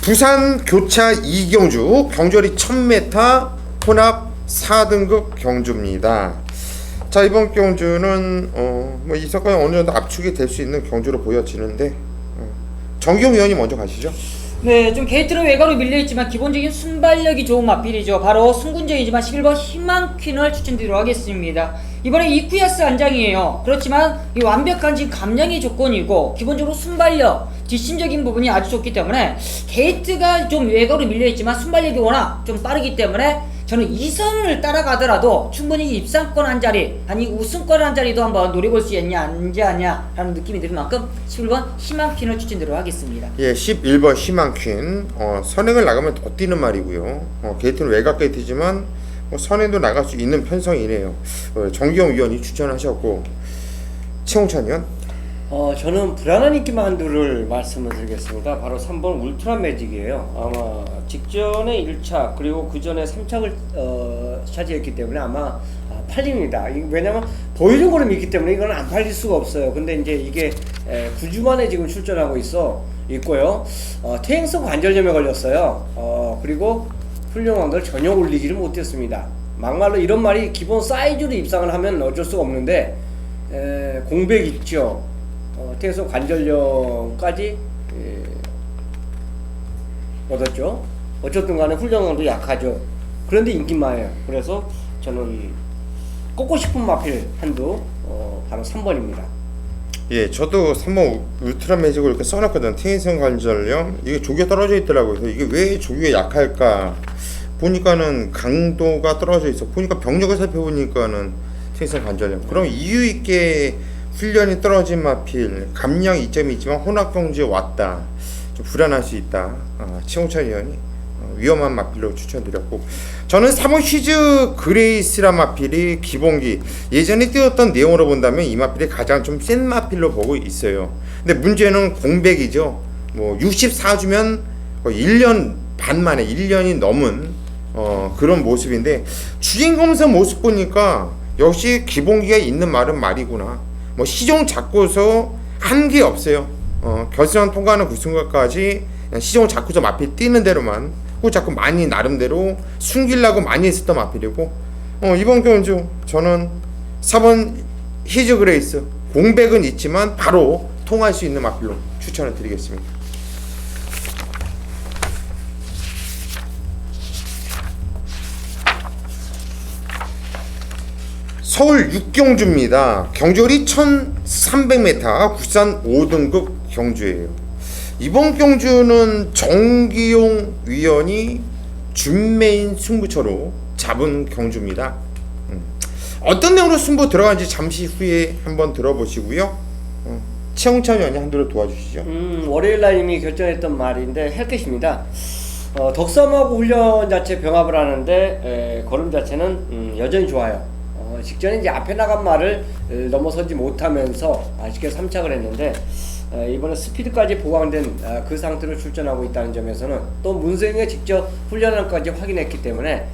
부산 교차 2경주 경주거리 1000m 혼합 4등급 경주입니다. 자, 이번 경주는 뭐 이 사건이 어느 정도 압축이 될 수 있는 경주로 보여지는데, 정기용 위원이 먼저 가시죠. 네, 좀 게이트는 외곽으로 밀려있지만 기본적인 순발력이 좋은 마필이죠. 바로 순군정이지만 11번 희망퀸을 추천드리도록 하겠습니다. 이번에 이쿠야스 안장이에요. 그렇지만 이 완벽한 지금 감량의 조건이고 기본적으로 순발력, 뒷심적인 부분이 아주 좋기 때문에 게이트가 좀 외곽으로 밀려있지만 순발력이 워낙 좀 빠르기 때문에 저는 2선을 따라가더라도 충분히 입상권 한 자리, 아니 우승권 한 자리도 한번 노려볼 수 있냐 안 하냐 라는 느낌이 드는 만큼 11번 희망퀸을 추천드리도록 하겠습니다. 예, 11번 희망퀸, 선행을 나가면 더 뛰는 말이고요. 게이트는 외곽 게이트지만 선행도 나갈 수 있는 편성이네요. 정기용 위원이 추천하셨고, 최홍찬 위원. 저는 불안한 인기만두를 말씀을 드리겠습니다. 바로 3번 울트라 매직이에요. 아마 직전에 1차 그리고 그 전에 3착을 차지했기 때문에 아마 팔립니다. 왜냐면 보이는 거를 믿기 때문에 이건 안 팔릴 수가 없어요. 근데 이제 이게 9주 만에 지금 출전하고 있고요. 퇴행성 관절염에 걸렸어요. 그리고 훌륭한걸 전혀 올리지를 못했습니다. 막말로 이런 말이 기본 사이즈로 입상을 하면 어쩔 수가 없는데, 공백 있죠. 퇴행성 관절염까지 얻었죠. 어쨌든 간에 훌륭한도 약하죠. 그런데 인기마예요. 그래서 저는 꼽고 싶은 마필 한두 바로 3번입니다. 예, 저도 3번 울트라 매직을 이렇게 써놨거든. 퇴행성 관절염, 이게 조기가 떨어져 있더라고요. 그래서 이게 왜 조기가 약할까 보니까는 강도가 떨어져 있어. 보니까 병력을 살펴보니까는 퇴행성 관절염. 그럼 이유 있게 훈련이 떨어진 마필, 감량 이점이 있지만 혼합 경주에 왔다, 좀 불안할 수 있다. 최홍찬 위원이 위험한 마필로 추천드렸고, 저는 3번 휘즈 그레이스라 마필이 기본기 예전에 뛰었던 내용으로 본다면 이 마필이 가장 좀 센 마필로 보고 있어요. 근데 문제는 공백이죠. 뭐 64주면 1년 반 만에 1년이 넘은 그런 모습인데, 주인검사 모습 보니까 역시 기본기가 있는 말은 말이구나. 뭐 시종 잡고서 한 게 없어요. 결승선 통과하는 구승까지 시종 잡고서 마필 뛰는 대로만 자꾸 많이 나름대로 숨기려고 많이 했었던 마필이고, 이번 경주 저는 4번 히즈 그레이스, 공백은 있지만 바로 통할 수 있는 마필로 추천을 드리겠습니다. 서울 6경주입니다. 경주거리 1300m 국산 5등급 경주예요. 이번 경주는 정기용 위원이 준메인 승부처로 잡은 경주입니다. 어떤 내용으로 승부 들어간지 잠시 후에 한번 들어보시고요. 최홍찬 위원이 한도를 도와주시죠. 월요일 날 이미 결정했던 말인데 헬켓입니다. 덕섬하고 훈련 자체 병합을 하는데 걸음 자체는 여전히 좋아요. 직전에 이제 앞에 나간 말을 넘어서지 못하면서 아쉽게 3착을 했는데 이번에 스피드까지 보강된 그 상태로 출전하고 있다는 점에서는 또 문세영이 직접 훈련을까지 확인했기 때문에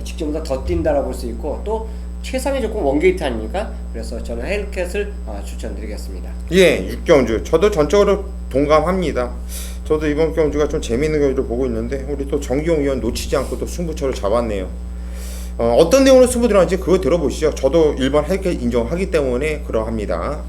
직전보다 더 뛴다라고 볼 수 있고 또 최상위 조건 원게이트 아닙니까? 그래서 저는 헬켓을 추천드리겠습니다. 예, 6경주 저도 전적으로 동감합니다. 저도 이번 경주가 좀 재미있는 경주를 보고 있는데 우리 또 정기용 위원 놓치지 않고 또 승부처를 잡았네요. 어떤 내용으로 승부 들어간지 그거 들어보시죠. 저도 1번 헬켓 인정하기 때문에 그러합니다.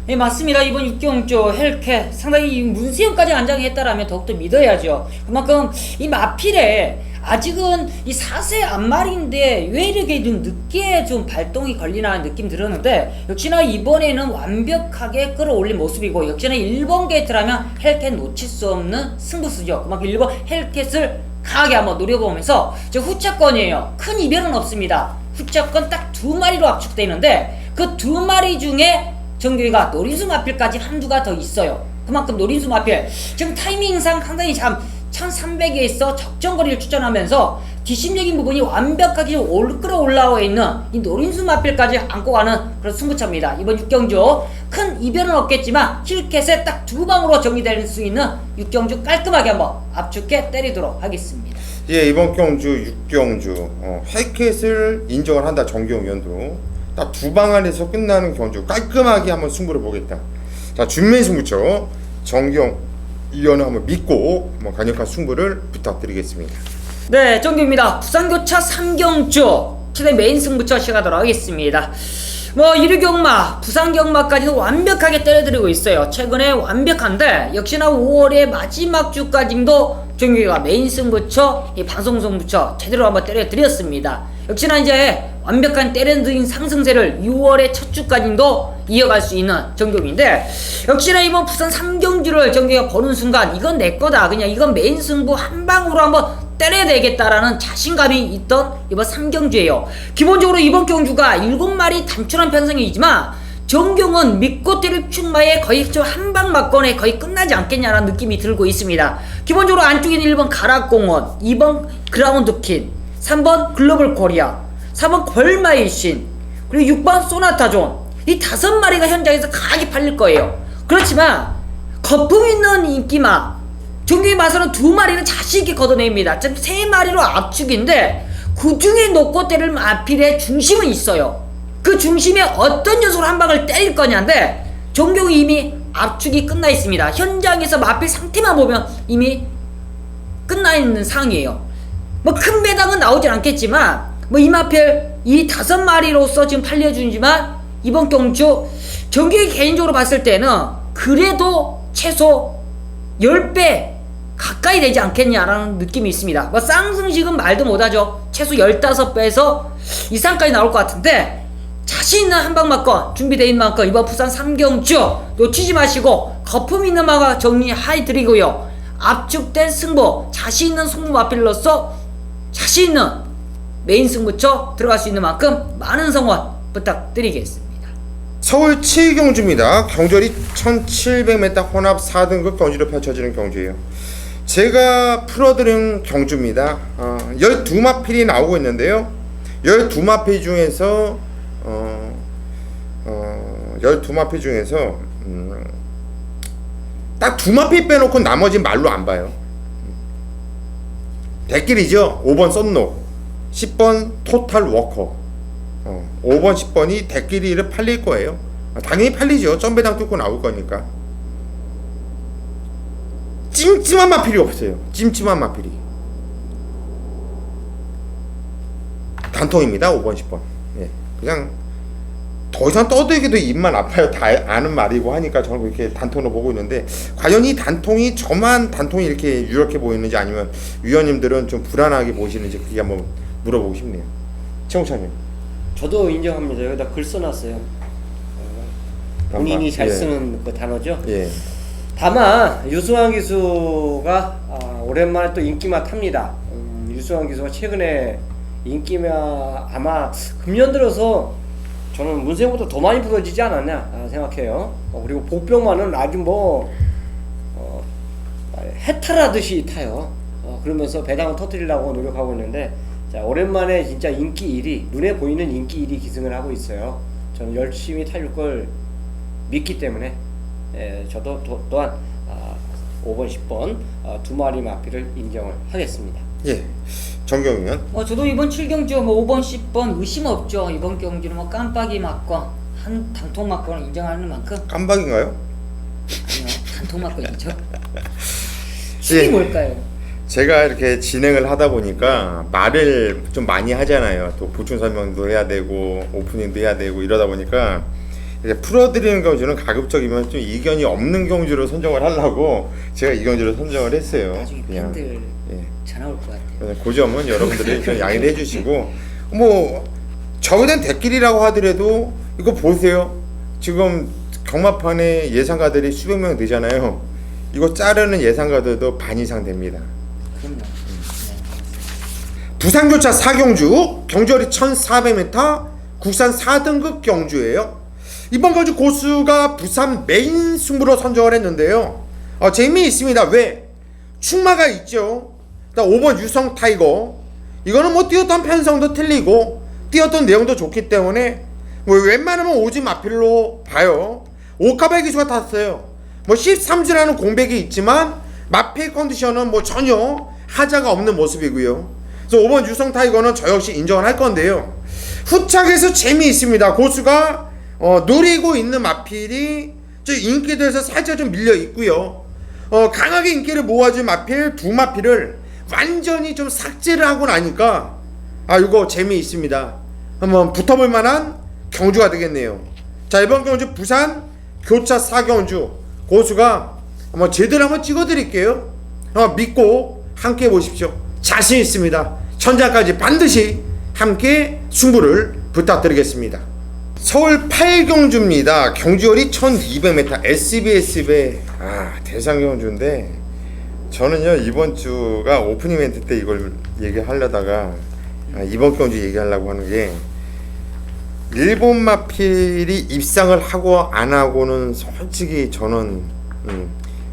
네, 맞습니다. 이번 6경주 헬켓 상당히 문세영까지 안장했다라면 더욱더 믿어야죠. 그만큼 이 마필에 아직은 이 4세 앞말인데 왜 이렇게 좀 늦게 좀 발동이 걸리나 느낌 들었는데 역시나 이번에는 완벽하게 끌어올린 모습이고 역시나 1번 게이트라면 헬켓 놓칠 수 없는 승부수죠. 그만큼 1번 헬켓을 강하게 한번 노려보면서 저 후차권이에요. 큰 이변은 없습니다. 후차권 딱 2마리로 압축되어 있는데 그 2마리 중에 정규이가 노린수 마필까지 한두가 더 있어요. 그만큼 노린수 마필 지금 타이밍상 상당히 참 1300에서 적정거리를 추천하면서 뒷심적인 부분이 완벽하게 끌어올라와 있는 이 노린수 마필까지 안고 가는 그런 승부차입니다. 이번 6경주 큰 이변은 없겠지만 힐켓에 딱 2방으로 정리될 수 있는 6경주 깔끔하게 한번 압축해 때리도록 하겠습니다. 예, 이번 경주 6경주 헬켓을 인정을 한다. 정기용 위원도 딱 2방 안에서 끝나는 경주 깔끔하게 한번 승부를 보겠다. 자, 준매 승부처 정기용 위원을 한번 믿고 강력한 승부를 부탁드리겠습니다. 네, 정규입니다. 부산교차 3경주 최대 메인 승부처 시작하도록 하겠습니다. 이류경마, 부산경마까지도 완벽하게 때려드리고 있어요. 최근에 완벽한데 역시나 5월의 마지막 주까지도 정규가 메인 승부처, 이 방송 승부처 제대로 한번 때려드렸습니다. 역시나 이제 완벽한 때려드린 상승세를 6월의 첫 주까지도 이어갈 수 있는 정규인데 역시나 이번 부산 3경주를 정규가 보는 순간 이건 내 거다. 그냥 이건 메인 승부 한 방으로 한번 때려야 되겠다라는 자신감이 있던 이번 3경주예요. 기본적으로 이번 경주가 7마리 단출한 편성이지만 정경은 믿고 때릴 충마에 거의 한 방 맞건에 거의 끝나지 않겠냐라는 느낌이 들고 있습니다. 기본적으로 안쪽에는 1번 가락공원, 2번 그라운드킨, 3번 글로벌 코리아, 4번 걸마이신, 그리고 6번 소나타존, 이 5마리가 현장에서 강하게 팔릴 거예요. 그렇지만 거품 있는 인기마 정규의 마선은 2마리는 자신있게 걷어냅니다. 지금 3마리로 압축인데 그 중에 놓고 때릴 마필의 중심은 있어요. 그 중심에 어떤 녀석으로 한 방을 때릴 거냐인데 정경이 이미 압축이 끝나 있습니다. 현장에서 마필 상태만 보면 이미 끝나 있는 상황이에요. 큰 배당은 나오진 않겠지만 이 마필 이 5마리로서 지금 팔려주지만 이번 경주 정규이 개인적으로 봤을 때는 그래도 최소 10배 가까이 되지 않겠냐라는 느낌이 있습니다. 쌍승식은 말도 못하죠. 최소 15배에서 이상까지 나올 것 같은데 자신 있는 한방 맞건 준비되어 있는 만큼 이번 부산 3경주 놓치지 마시고 거품 있는 마가 정리해드리고요. 압축된 승부 자신 있는 승부 마필로서 자신 있는 메인 승부처 들어갈 수 있는 만큼 많은 성원 부탁드리겠습니다. 서울 7경주입니다. 경절이 1700m 혼합 4등급 경주로 펼쳐지는 경주예요. 제가 풀어드린 경주입니다. 12마필이 나오고 있는데요. 12마필 중에서 12마필 중에서 딱 2마필 빼놓고 나머지 말로 안 봐요. 대길이죠. 5번 썬노, 10번 토탈 워커, 5번 10번이 대길이를 팔릴 거예요. 당연히 팔리죠. 점배당 뚫고 나올 거니까. 찜찜한 마필이 없어요. 찜찜한 마필이. 단통입니다. 5번 10번. 예, 그냥 더 이상 떠들기도 입만 아파요. 다 아는 말이고 하니까 저는 그렇게 단통으로 보고 있는데 과연 이 단통이 저만 단통이 이렇게 유력해 보이는지 아니면 위원님들은 좀 불안하게 보시는지 그게 한번 물어보고 싶네요. 최홍찬님. 저도 인정합니다. 여기다 글 써놨어요. 본인이 잘 예. 쓰는 그 단어죠. 예. 다만 유승환 기수가 오랜만에 또 인기만 탑니다. 유승환 기수가 최근에 인기가 아마 금년 들어서 저는 문세영보다 더 많이 부러지지 않았냐 생각해요. 그리고 복병만은 아주 뭐 해탈하듯이 타요. 그러면서 배당을 터뜨리려고 노력하고 있는데, 자, 오랜만에 진짜 인기 1위, 눈에 보이는 인기 1위 기승을 하고 있어요. 저는 열심히 탈 걸 믿기 때문에 저도 또한 5번, 10번 두 마리 마피를 인정을 하겠습니다. 예, 정경윤. 저도 이번 7경주 뭐 5번, 10번 의심 없죠. 이번 경주는 뭐 깜빡이 맞고 한 단통 맞고는 인정하는 만큼 깜박인가요? 아니요, 단통 맞고이죠. 예. 이게 뭘까요? 제가 이렇게 진행을 하다 보니까 말을 좀 많이 하잖아요. 또 보충 설명도 해야 되고 오프닝도 해야 되고 이러다 보니까 이렇게 풀어드리는 경주는 가급적이면 좀 이견이 없는 경주로 선정을 하려고 제가 이 경주를 선정을 했어요. 나중에 그냥. 팬들 예. 전화 올 것 같아요. 그 점은 여러분들이 좀 양해를 해주시고, 뭐 저에 댓글이라고 하더라도 이거 보세요. 지금 경마판에 예상가들이 수백 명 되잖아요. 이거 자르는 예상가들도 반 이상 됩니다. 그럼요. 네. 부산교차 4경주, 경주거리 1400m, 국산 4등급 경주예요. 이번 경주 고수가 부산 메인 승부로 선정을 했는데요. 재미있습니다. 왜? 충마가 있죠. 5번 유성 타이거, 이거는 뭐 뛰었던 편성도 틀리고 뛰었던 내용도 좋기 때문에 뭐 웬만하면 오지 마필로 봐요. 오카바이 기수가 탔어요. 뭐 13주라는 공백이 있지만 마필 컨디션은 뭐 전혀 하자가 없는 모습이고요. 그래서 5번 유성 타이거는 저 역시 인정을 할 건데요. 후착에서 재미있습니다. 고수가 노리고 있는 마필이 저 인기도에서 살짝 좀 밀려 있고요. 강하게 인기를 모아준 마필 두 마필을 완전히 좀 삭제를 하고 나니까 이거 재미있습니다. 한번 붙어볼 만한 경주가 되겠네요. 자, 이번 경주 부산 교차 4경주 고수가 한번 제대로 한번 찍어드릴게요. 믿고 함께 보십시오. 자신 있습니다. 천장까지 반드시 함께 승부를 부탁드리겠습니다. 서울 8경주입니다. 경주거리 1200m SBS배 대상 경주인데, 저는요 이번 주가 오프닝 이벤트 때 이걸 얘기하려다가 이번 경주 얘기하려고 하는 게, 일본 마필이 입상을 하고 안 하고는 솔직히 저는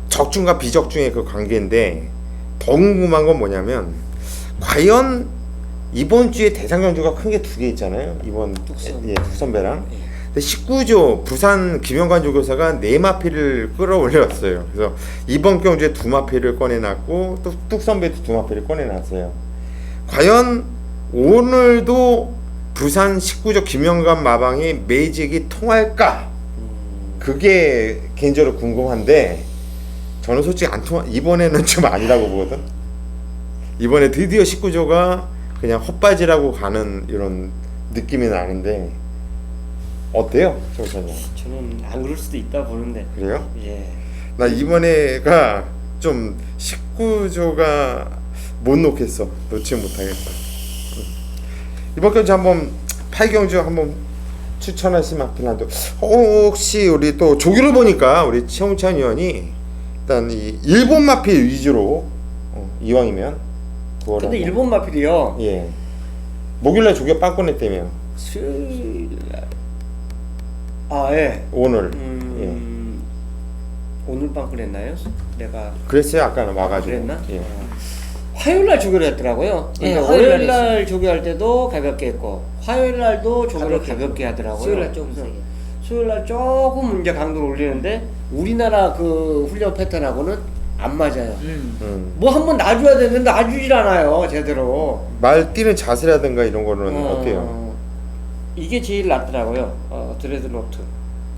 적중과 비적중의 그 관계인데, 더 궁금한 건 뭐냐면 과연 이번 주에 대상 경주가 큰 게 두 개 있잖아요. 이번 뚝선배랑. 근데 19조 부산 김영관 조교사가 4마필을 끌어올렸어요. 그래서 이번 경주에 2마필을 꺼내놨고 또 뚝선배도 2마필을 꺼내놨어요. 과연 오늘도 부산 19조 김영관 마방이 매직이 통할까? 그게 개인적으로 궁금한데, 저는 솔직히 이번에는 좀 아니라고 보거든. 이번에 드디어 19조가 그냥 헛바지라고 가는 이런 느낌이 나는데 어때요, 조사님? 저는 안 그럴 수도 있다 보는데. 그래요? 예. 나 이번에가 좀 19조가 못 놓겠어. 놓지 못하겠어. 이번 경주 한번 8경주 한번 추천하시면 필요한데, 혹시 우리 또 조교를 보니까 우리 최홍찬 의원이 일단 이 일본 마필 위주로 이왕이면 그거를 근데 한번. 일본 마필이요. 예. 목요일날 조교 빵꾸냈 때며 수요일날 예. 오늘 오늘 빵꾸 냈나요? 내가 그랬어요. 아까는 와가지고. 그랬나? 예. 화요일날 조교를 했더라고요. 예, 그러니까 화요일날 월요일날 조교할 때도 가볍게 했고 화요일날도 조교를 가볍게 하더라고요. 수요일날 조금 세게. 수요일날 조금 이제 강도를 올리는데 우리나라 그 훈련 패턴하고는 안 맞아요. 뭐 한번 놔줘야 되는데 놔주질 않아요 제대로. 말 뛰는 자세라든가 이런 거는 어때요? 이게 제일 낫더라고요. 드레드노트.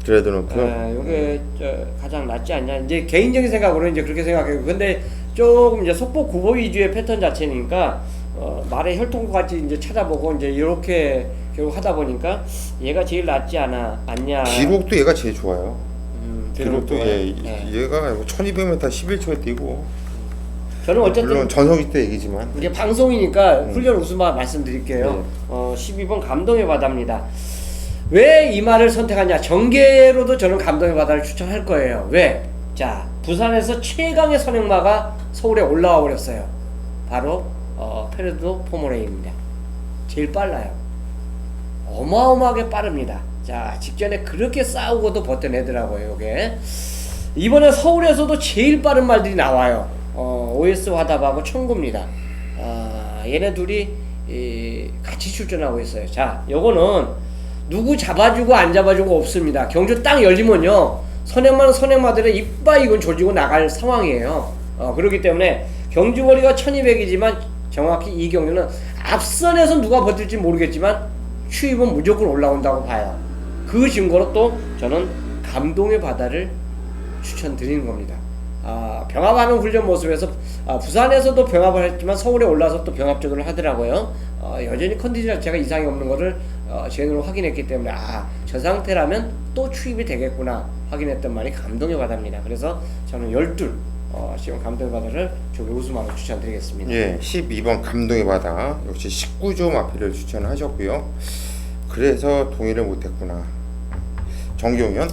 드레드노트. 이게 가장 낫지 않냐. 이제 개인적인 생각으로 이제 그렇게 생각해요. 근데 조금 이제 속보 구보 위주의 패턴 자체니까 말의 혈통과 같이 이제 찾아보고 이제 이렇게 결국 하다 보니까 얘가 제일 낫지 않냐. 기록도 얘가 제일 좋아요. 기록도 네. 얘가 1200m 11초에 뛰고. 저는 어쨌든 물론 전성기 때 얘기지만 이게 방송이니까 훈련 우승마 말씀드릴게요. 네. 12번 감동의 바다입니다. 왜 이 말을 선택하냐? 정계로도 저는 감동의 바다를 추천할 거예요. 왜? 자, 부산에서 최강의 선행마가 서울에 올라와 버렸어요. 바로 페르도 포모레입니다. 제일 빨라요. 어마어마하게 빠릅니다. 자, 직전에 그렇게 싸우고도 버텨내더라고요. 이게 이번에 서울에서도 제일 빠른 말들이 나와요. OS 화답하고 청구입니다. 얘네 둘이 같이 출전하고 있어요. 자, 요거는 누구 잡아주고 안 잡아주고 없습니다. 경주 딱 열리면요, 선행마들의 이빨 조지고 나갈 상황이에요. 그렇기 때문에 경주 거리가 1200이지만 정확히 이 경주는 앞선에서 누가 버틸지 모르겠지만 추입은 무조건 올라온다고 봐요. 그 증거로 또 저는 감동의 바다를 추천드리는 겁니다. 병합하는 훈련 모습에서 부산에서도 병합을 했지만 서울에 올라서 또 병합전을 하더라고요. 여전히 컨디션 자체가 이상이 없는 것을 제 눈으로 확인했기 때문에 저 상태라면 또 추입이 되겠구나 확인했던 말이 감동의 바다입니다. 그래서 저는 12 지금 감동의 바다를 조교 우수마로 추천드리겠습니다. 예, 12번 감동의 바다 역시 19조 마필을 추천하셨고요. 그래서 동의를 못했구나. 정경현.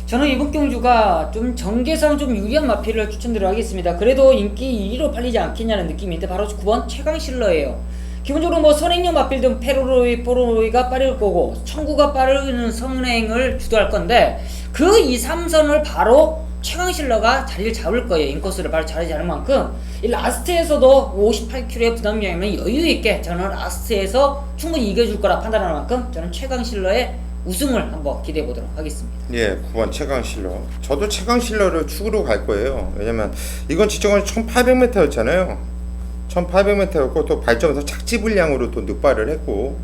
저는 이번 경주가 좀 전개상 좀 유리한 마필을 추천드려 하겠습니다. 그래도 인기 1위로 팔리지 않겠냐는 느낌인데 바로 9번 최강실러예요. 기본적으로 뭐 선행용 마필 페로로이, 포로로이가 빠를 거고 청구가 빠르는 선행을 주도할 건데 그 2, 3선을 바로 최강실러가 자리를 잡을 거예요. 인코스를 바로 자리 잡을 만큼 이 라스트에서도 58km의 부담량이면 여유있게 저는 라스트에서 충분히 이겨줄 거라 판단하는 만큼 저는 최강실러의 우승을 한번 기대해 보도록 하겠습니다. 예, 9번 최강실러. 저도 최강실러를 축으로 갈 거예요. 왜냐면 이건 지정은 1800m였잖아요. 1800m였고 또 발점에서 착지불량으로 또 늑발을 했고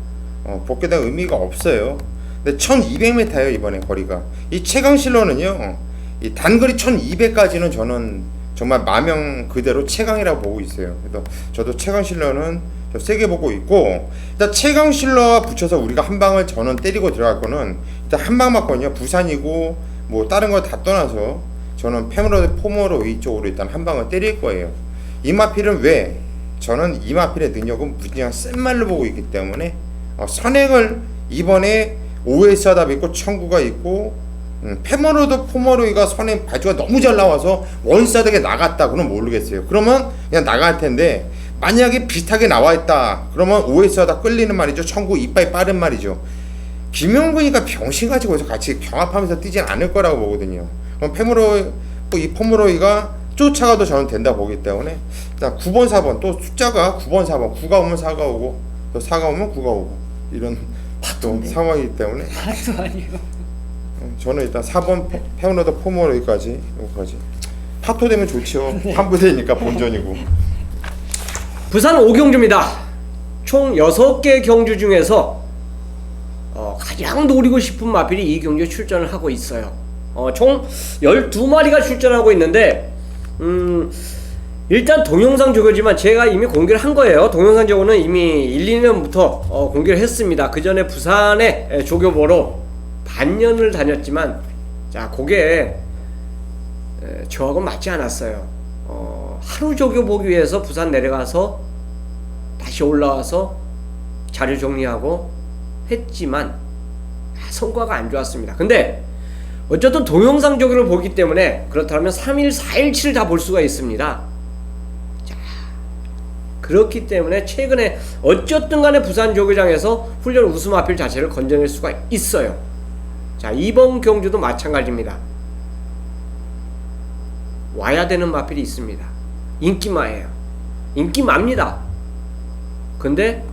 복귀된 의미가 없어요. 근데 1200m예요 이번에 거리가. 이 최강실러는요, 이 단거리 1200까지는 저는 정말 마명 그대로 최강이라고 보고 있어요. 그래서 저도 최강실러는 세게 보고 있고, 일단 최강실러와 붙여서 우리가 한 방을 저는 때리고 들어갈 거는 일단 한 방 맞거든요. 부산이고 뭐 다른 거 다 떠나서 저는 포모로 이쪽으로 일단 한 방을 때릴 거예요. 이 마필은 왜? 저는 이 마필의 능력은 무지한 센 말로 보고 있기 때문에 선행을 이번에 OS 하답 있고 청구가 있고 페모로도 포모로이가 선행 발주가 너무 잘 나와서 원사득에 나갔다 그러면 모르겠어요. 그러면 그냥 나갈 텐데 만약에 비슷하게 나와 있다 그러면 OS 하다 끌리는 말이죠. 청구 이빨이 빠른 말이죠. 김영근이가 병신 가지고 해서 같이 경합하면서 뛰진 않을 거라고 보거든요. 그럼 이 포모로이가 쫓아가도 저는 된다 보기 때문에 일단 9번 4번 또 숫자가 9번 4번 9가 오면 4가 오고 또 4가 오면 9가 오고 이런 또 상황이기 때문에 파도 아니고 저는 일단 4번 페오너더 포모로이까지 여기까지 파토 되면 좋죠. 한부대니까 본전이고. 부산 5경주입니다. 총 6개 경주 중에서 가장 노리고 싶은 마필이 이 경주에 출전을 하고 있어요. 총 12마리가 출전하고 있는데 일단 동영상 조교지만 제가 이미 공개를 한 거예요. 동영상 조교는 이미 1, 2년부터 공개를 했습니다. 그 전에 부산에 조교보러 반년을 다녔지만 자 그게 저하고 맞지 않았어요. 하루 조교 보기 위해서 부산 내려가서 다시 올라와서 자료 정리하고 했지만 성과가 안 좋았습니다. 근데 어쨌든 동영상 조교를 보기 때문에 그렇다면 3일, 4일, 7일 다 볼 수가 있습니다. 자, 그렇기 때문에 최근에 어쨌든 간에 부산 조교장에서 훈련 우수 마필 자체를 건져낼 수가 있어요. 자, 이번 경주도 마찬가지입니다. 와야 되는 마필이 있습니다. 인기마예요. 인기마입니다. 근데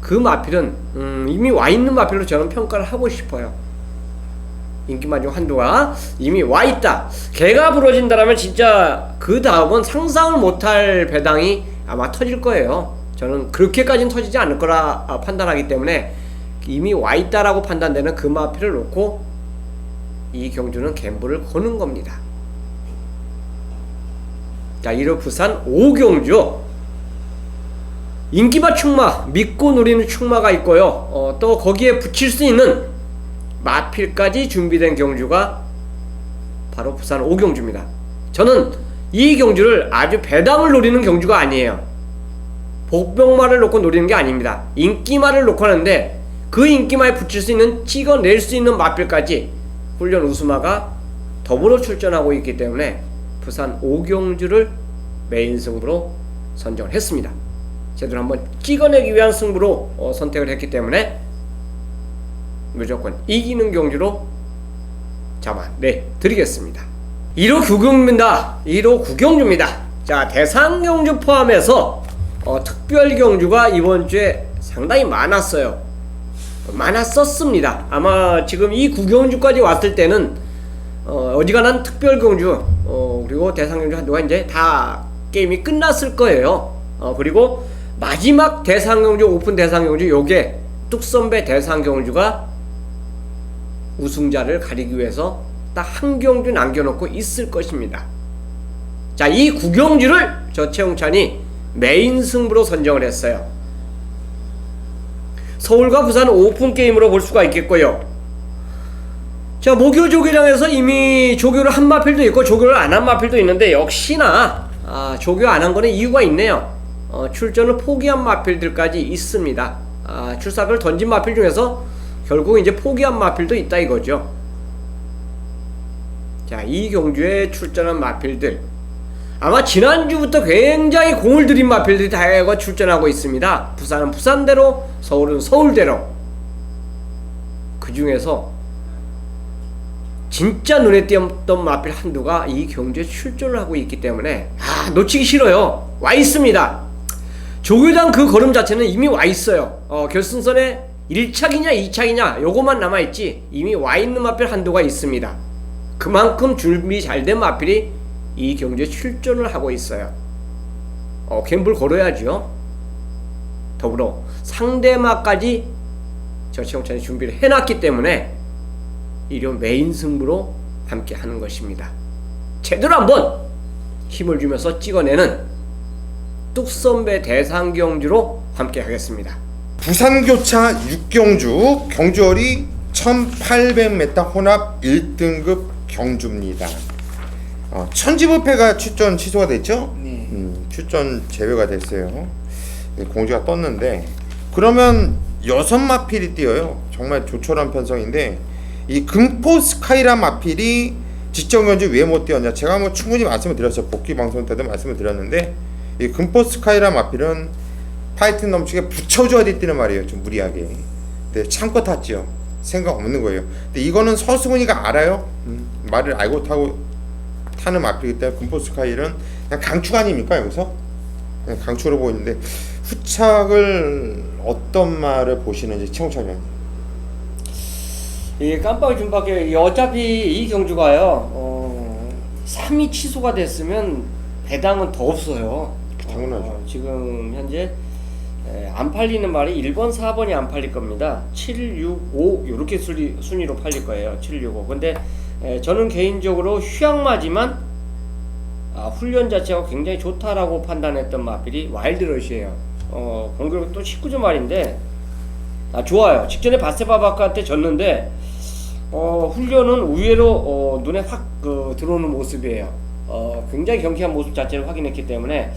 그 마필은 이미 와 있는 마필로 저는 평가를 하고 싶어요. 인기마 중 한두가 이미 와 있다. 개가 부러진다라면 진짜 그 다음은 상상을 못할 배당이 아마 터질 거예요. 저는 그렇게까지는 터지지 않을 거라 판단하기 때문에 이미 와 있다라고 판단되는 그 마필을 놓고 이 경주는 갬블을 거는 겁니다. 자, 이로 부산 5경주 인기마 충마, 믿고 노리는 충마가 있고요. 또 거기에 붙일 수 있는 마필까지 준비된 경주가 바로 부산 5경주입니다. 저는 이 경주를 아주 배당을 노리는 경주가 아니에요. 복병마를 놓고 노리는 게 아닙니다. 인기마를 놓고 하는데 그 인기마에 붙일 수 있는 찍어낼 수 있는 마필까지 훈련 우수마가 더불어 출전하고 있기 때문에 부산 5경주를 메인 승부로 선정을 했습니다. 제대로 한번 찍어내기 위한 승부로 선택을 했기 때문에 무조건 이기는 경주로 잡아내 드리겠습니다. 1호 구경입니다. 1호 구경주입니다. 자, 대상 경주 포함해서 특별 경주가 이번 주에 상당히 많았었습니다. 아마 지금 이 구경주까지 왔을 때는 어지간한 특별 경주 그리고 대상 경주 한두가 이제 다 게임이 끝났을 거예요. 그리고 마지막 대상 경주, 오픈 대상 경주, 요게 뚝선배 대상 경주가 우승자를 가리기 위해서 딱 한 경주 남겨놓고 있을 것입니다. 자, 이 구경주를 저 최홍찬이 메인 승부로 선정을 했어요. 서울과 부산 오픈 게임으로 볼 수가 있겠고요. 자, 목요 조교장에서 이미 조교를 한 마필도 있고 조교를 안 한 마필도 있는데, 역시나 조교 안 한 거는 이유가 있네요. 출전을 포기한 마필들까지 있습니다. 출사를 던진 마필 중에서 결국 이제 포기한 마필도 있다 이거죠. 자, 이 경주에 출전한 마필들, 아마 지난주부터 굉장히 공을 들인 마필들이 다양하게 출전하고 있습니다. 부산은 부산대로, 서울은 서울대로. 그 중에서 진짜 눈에 띄었던 마필 한두가 이 경주에 출전을 하고 있기 때문에 놓치기 싫어요. 와 있습니다. 조교장 그 걸음 자체는 이미 와 있어요. 결승선에 1착이냐 2착이냐 요것만 남아있지 이미 와 있는 마필 한두가 있습니다. 그만큼 준비 잘 된 마필이 이 경주에 출전을 하고 있어요. 갬블 걸어야죠. 더불어 상대마까지 저 최홍찬이 준비를 해놨기 때문에 일요 메인 승부로 함께 하는 것입니다. 제대로 한번 힘을 주면서 찍어내는 뚝선배 대상 경주로 함께 하겠습니다. 부산교차 6경주 경주월이 1800m 혼합 1등급 경주입니다. 천지부패가 출전 취소가 됐죠? 네. 출전 제외가 됐어요. 공지가 떴는데, 그러면 6마필이 뛰어요. 정말 조촐한 편성인데, 이 금포 스카이라 마필이 직전 경주 왜 못 뛰었냐, 제가 뭐 충분히 말씀을 드렸어요. 복귀 방송 때도 말씀을 드렸는데, 이 금포 스카이라 마필은 파이트 넘치게 붙여줘야 돼 뛰는 말이에요. 좀 무리하게. 근데 참고 탔죠. 생각 없는 거예요. 근데 이거는 서승훈이가 알아요. 말을 알고 타는 마필이기 때문에 금포 스카이는 그냥 강추 아닙니까 여기서? 그냥 강추로 보이는데, 후착을 어떤 말을 보시는지 최홍찬 의원. 이 깜빡이 준밖에 어차피 이 경주가요 3위 취소가 됐으면 배당은 더 없어요. 당연하죠. 지금 현재 안 팔리는 말이 1번 4번이 안 팔릴 겁니다. 7, 6, 5 요렇게 순위로 팔릴 거예요. 7, 6, 5. 근데 저는 개인적으로 휴양마지만 훈련 자체가 굉장히 좋다라고 판단했던 마필이 와일드러시예요. 공교롭게 또 19주 말인데 좋아요. 직전에 바세바바카한테 졌는데 훈련은 의외로 눈에 확 들어오는 모습이에요. 굉장히 경쾌한 모습 자체를 확인했기 때문에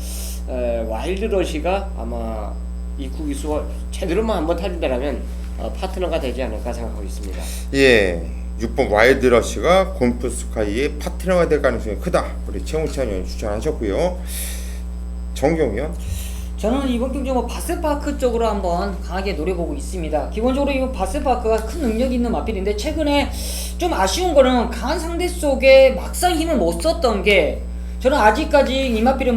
와일드러시가 아마 이쿠 기수가 제대로만 한번 타준다면 파트너가 되지 않을까 생각하고 있습니다. 예, 6번 와일드러시가 곰프 스카이의 파트너가 될 가능성이 크다. 우리 최홍찬 의원이 추천하셨고요. 정경 의원. 저는 이번 경주 바스파크 쪽으로 한번 강하게 노려보고 있습니다. 기본적으로 이 바스파크가 큰 능력이 있는 마필인데, 최근에 좀 아쉬운 거는 강한 상대 속에 막상 힘을 못 썼던 게, 저는 아직까지 이 마필이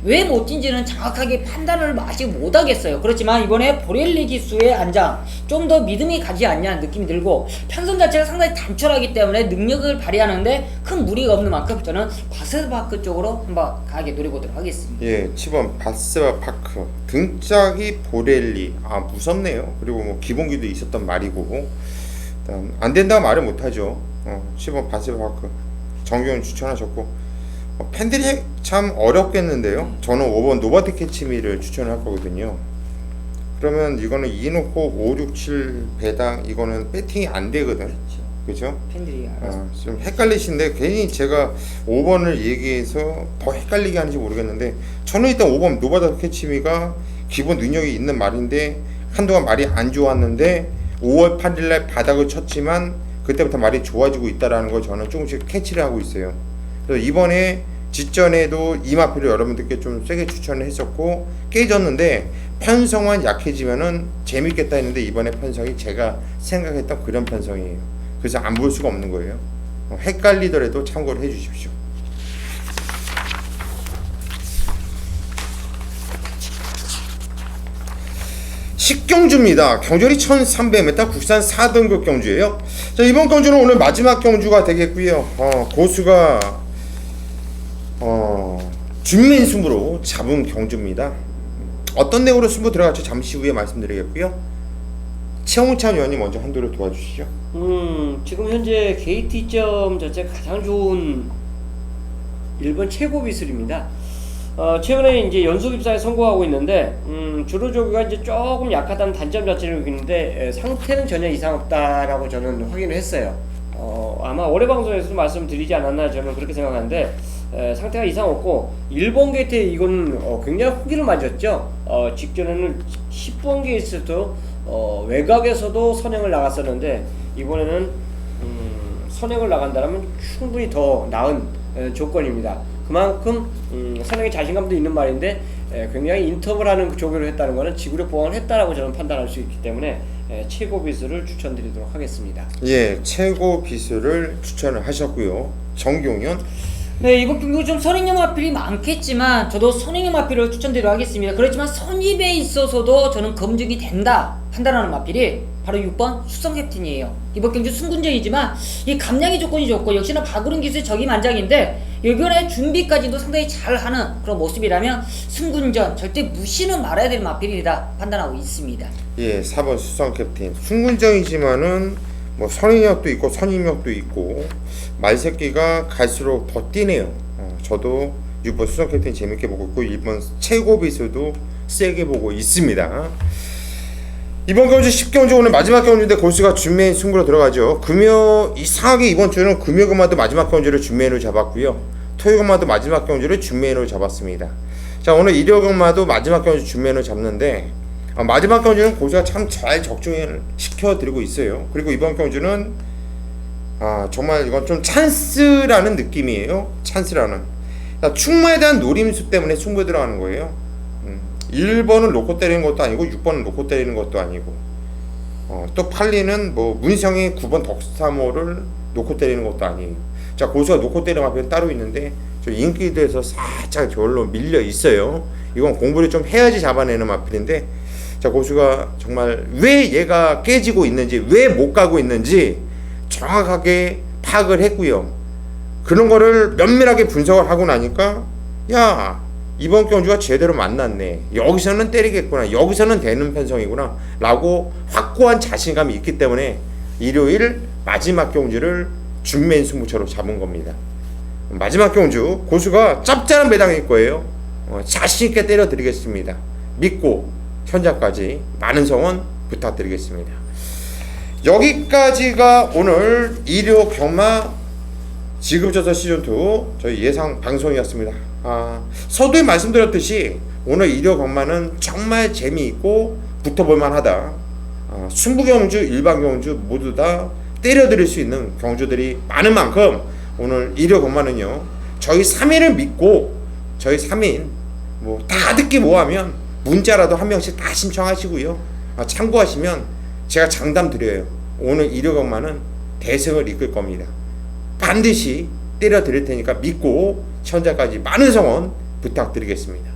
왜 못 뛴지는 정확하게 판단을 아직 못 하겠어요. 그렇지만 이번에 보렐리 기수의 안장 좀 더 믿음이 가지 않냐는 느낌이 들고, 편성 자체가 상당히 단촐하기 때문에 능력을 발휘하는데 큰 무리가 없는 만큼 저는 바스파크 쪽으로 한번 강하게 노려보도록 하겠습니다. 예, 7번 바스파크 등짝이 보렐리. 무섭네요. 그리고 기본기도 있었던 말이고, 일단 안 된다고 말을 못하죠. 10번 바스파크 정경은 추천하셨고, 팬들이 참 어렵겠는데요. 저는 5번 노바트 캐치미를 추천할 거거든요. 그러면 이거는 2 놓고 5, 6, 7 배당, 이거는 배팅이 안 되거든. 그죠? 팬들이 알아서. 좀 헷갈리신데, 괜히 제가 5번을 얘기해서 더 헷갈리게 하는지 모르겠는데, 저는 일단 5번 노바트 캐치미가 기본 능력이 있는 말인데, 한동안 말이 안 좋았는데 5월 8일날 바닥을 쳤지만 그때부터 말이 좋아지고 있다라는 걸 저는 조금씩 캐치를 하고 있어요. 그래서 이번에 직전에도 이 마필을 여러분들께 좀 세게 추천을 했었고 깨졌는데, 편성만 약해지면은 재밌겠다 했는데 이번에 편성이 제가 생각했던 그런 편성이에요. 그래서 안 볼 수가 없는 거예요. 헷갈리더라도 참고를 해주십시오. 식경주입니다. 경절이 1300m, 국산 4등급 경주예요. 자, 이번 경주는 오늘 마지막 경주가 되겠고요. 고수가 준맨 승부로 잡은 경주입니다. 어떤 내용으로 승부 들어갈지 잠시 후에 말씀드리겠고요. 최홍찬 의원님 먼저 한도를 도와주시죠. 지금 현재 KT점 자체가 가장 좋은 일본 최고 비술입니다. 최근에 이제 연속 입사에 성공하고 있는데, 주로 조교가 이제 조금 약하다는 단점 자체를 여기 있는데, 상태는 전혀 이상 없다라고 저는 확인을 했어요. 아마 올해 방송에서도 말씀드리지 않았나 저는 그렇게 생각하는데, 상태가 이상 없고, 1번 게이트에 이건 굉장히 후기를 맞았죠. 직전에는 10번 게이트도 외곽에서도 선행을 나갔었는데, 이번에는 선행을 나간다면 충분히 더 나은 조건입니다. 그만큼 선행에 자신감도 있는 말인데 굉장히 인터벌하는 조교를 했다는 것은 지구력 보강을 했다라고 저는 판단할 수 있기 때문에 최고 비수를 추천드리도록 하겠습니다. 예, 최고 비수를 추천을 하셨고요. 정경현. 네, 이번 경기 좀 선행형 마필이 많겠지만 저도 선행형 마필을 추천드리도록 하겠습니다. 그렇지만 선입에 있어서도 저는 검증이 된다 판단하는 마필이 바로 6번 수성 캡틴이에요. 이번 경주 승군전이지만 이 감량의 조건이 좋고 역시나 박우른 기수의 적임만장인데 이번에 준비까지도 상당히 잘하는 그런 모습이라면 승군전 절대 무시는 말아야 될 마필이다 판단하고 있습니다. 예, 4번 수성 캡틴. 승군정이지만은 뭐 선인력도 있고 선임력도 있고 말새끼가 갈수록 더 뛰네요. 저도 6번 수성 캡틴 재밌게 보고 있고 1번 최고 비수도 세게 보고 있습니다. 이번 경주 10경주 오늘 마지막 경주인데 고수가 준메인 승부로 들어가죠. 이상하게 이번 주는 금요금마도 마지막 경주를 준메인으로 잡았고요. 토요금마도 마지막 경주를 준메인으로 잡았습니다. 자, 오늘 일요금마도 마지막 경주 준메인으로 잡는데 마지막 경주는 고수가 참 잘 적중을 시켜드리고 있어요. 그리고 이번 경주는 정말 이건 좀 찬스라는 느낌이에요. 찬스라는. 충마에 대한 노림수 때문에 승부에 들어가는 거예요. 1번을 놓고 때리는 것도 아니고 6번을 놓고 때리는 것도 아니고 또 팔리는 뭐 문성의 9번 덕사모를 놓고 때리는 것도 아니에요. 자, 고수가 놓고 때리는 마필은 따로 있는데 저 인기도에서 살짝 저걸로 밀려 있어요. 이건 공부를 좀 해야지 잡아내는 마필인데, 자, 고수가 정말 왜 얘가 깨지고 있는지, 왜 못 가고 있는지 정확하게 파악을 했고요. 그런 거를 면밀하게 분석을 하고 나니까 야, 이번 경주가 제대로 만났네. 여기서는 때리겠구나. 여기서는 되는 편성이구나. 라고 확고한 자신감이 있기 때문에 일요일 마지막 경주를 준맨 승부처로 잡은 겁니다. 마지막 경주 고수가 짭짤한 배당일 거예요. 자신있게 때려드리겠습니다. 믿고 현장까지 많은 성원 부탁드리겠습니다. 여기까지가 오늘 일요 경마 지급조사 시즌2 저희 예상 방송이었습니다. 서두에 말씀드렸듯이 오늘 일요 경마는 정말 재미있고 붙어볼만 하다. 순부경주, 일반경주 모두 다 때려드릴 수 있는 경주들이 많은 만큼 오늘 일요 경마는요, 저희 3인을 믿고 저희 3인 뭐 다 듣기 뭐하면 문자라도 한 명씩 다 신청하시고요. 참고하시면 제가 장담 드려요. 오늘 일요 경마는 대승을 이끌 겁니다. 반드시 때려 드릴 테니까 믿고 현장까지 많은 성원 부탁드리겠습니다.